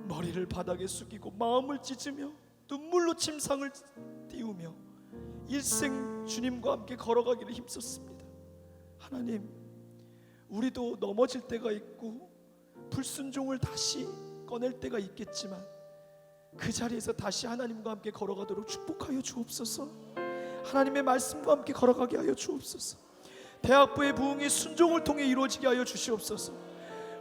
머리를 바닥에 숙이고 마음을 찢으며 눈물로 침상을 띄우며 일생 주님과 함께 걸어가기를 힘썼습니다. 하나님, 우리도 넘어질 때가 있고 불순종을 다시 꺼낼 때가 있겠지만 그 자리에서 다시 하나님과 함께 걸어가도록 축복하여 주옵소서. 하나님의 말씀과 함께 걸어가게 하여 주옵소서. 대학부의 부흥이 순종을 통해 이루어지게 하여 주시옵소서.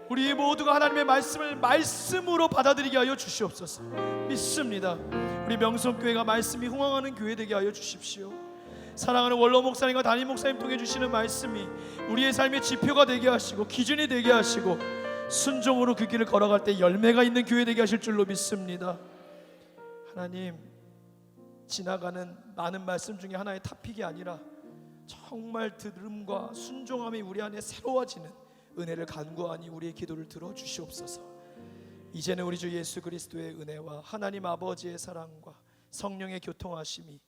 우리 모두가 하나님의 말씀을 말씀으로 받아들이게 하여 주시옵소서. 믿습니다. 우리 명성교회가 말씀이 흥황하는 교회 되게 하여 주십시오. 사랑하는 원로 목사님과 담임 목사님 통해 주시는 말씀이 우리의 삶의 지표가 되게 하시고 기준이 되게 하시고 순종으로 그 길을 걸어갈 때 열매가 있는 교회 되게 하실 줄로 믿습니다. 하나님, 지나가는 많은 말씀 중에 하나의 탑픽이 아니라 정말 들음과 순종함이 우리 안에 새로워지는 은혜를 간구하니 우리의 기도를 들어주시옵소서. 이제는 우리 주 예수 그리스도의 은혜와 하나님 아버지의 사랑과 성령의 교통하심이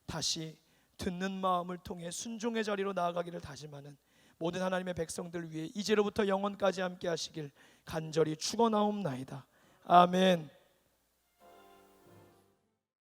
다시 듣는 마음을 통해 순종의 자리로 나아가기를 다짐하는 모든 하나님의 백성들 위해 이제로부터 영원까지 함께 하시길 간절히 축원하옵나이다. 아멘.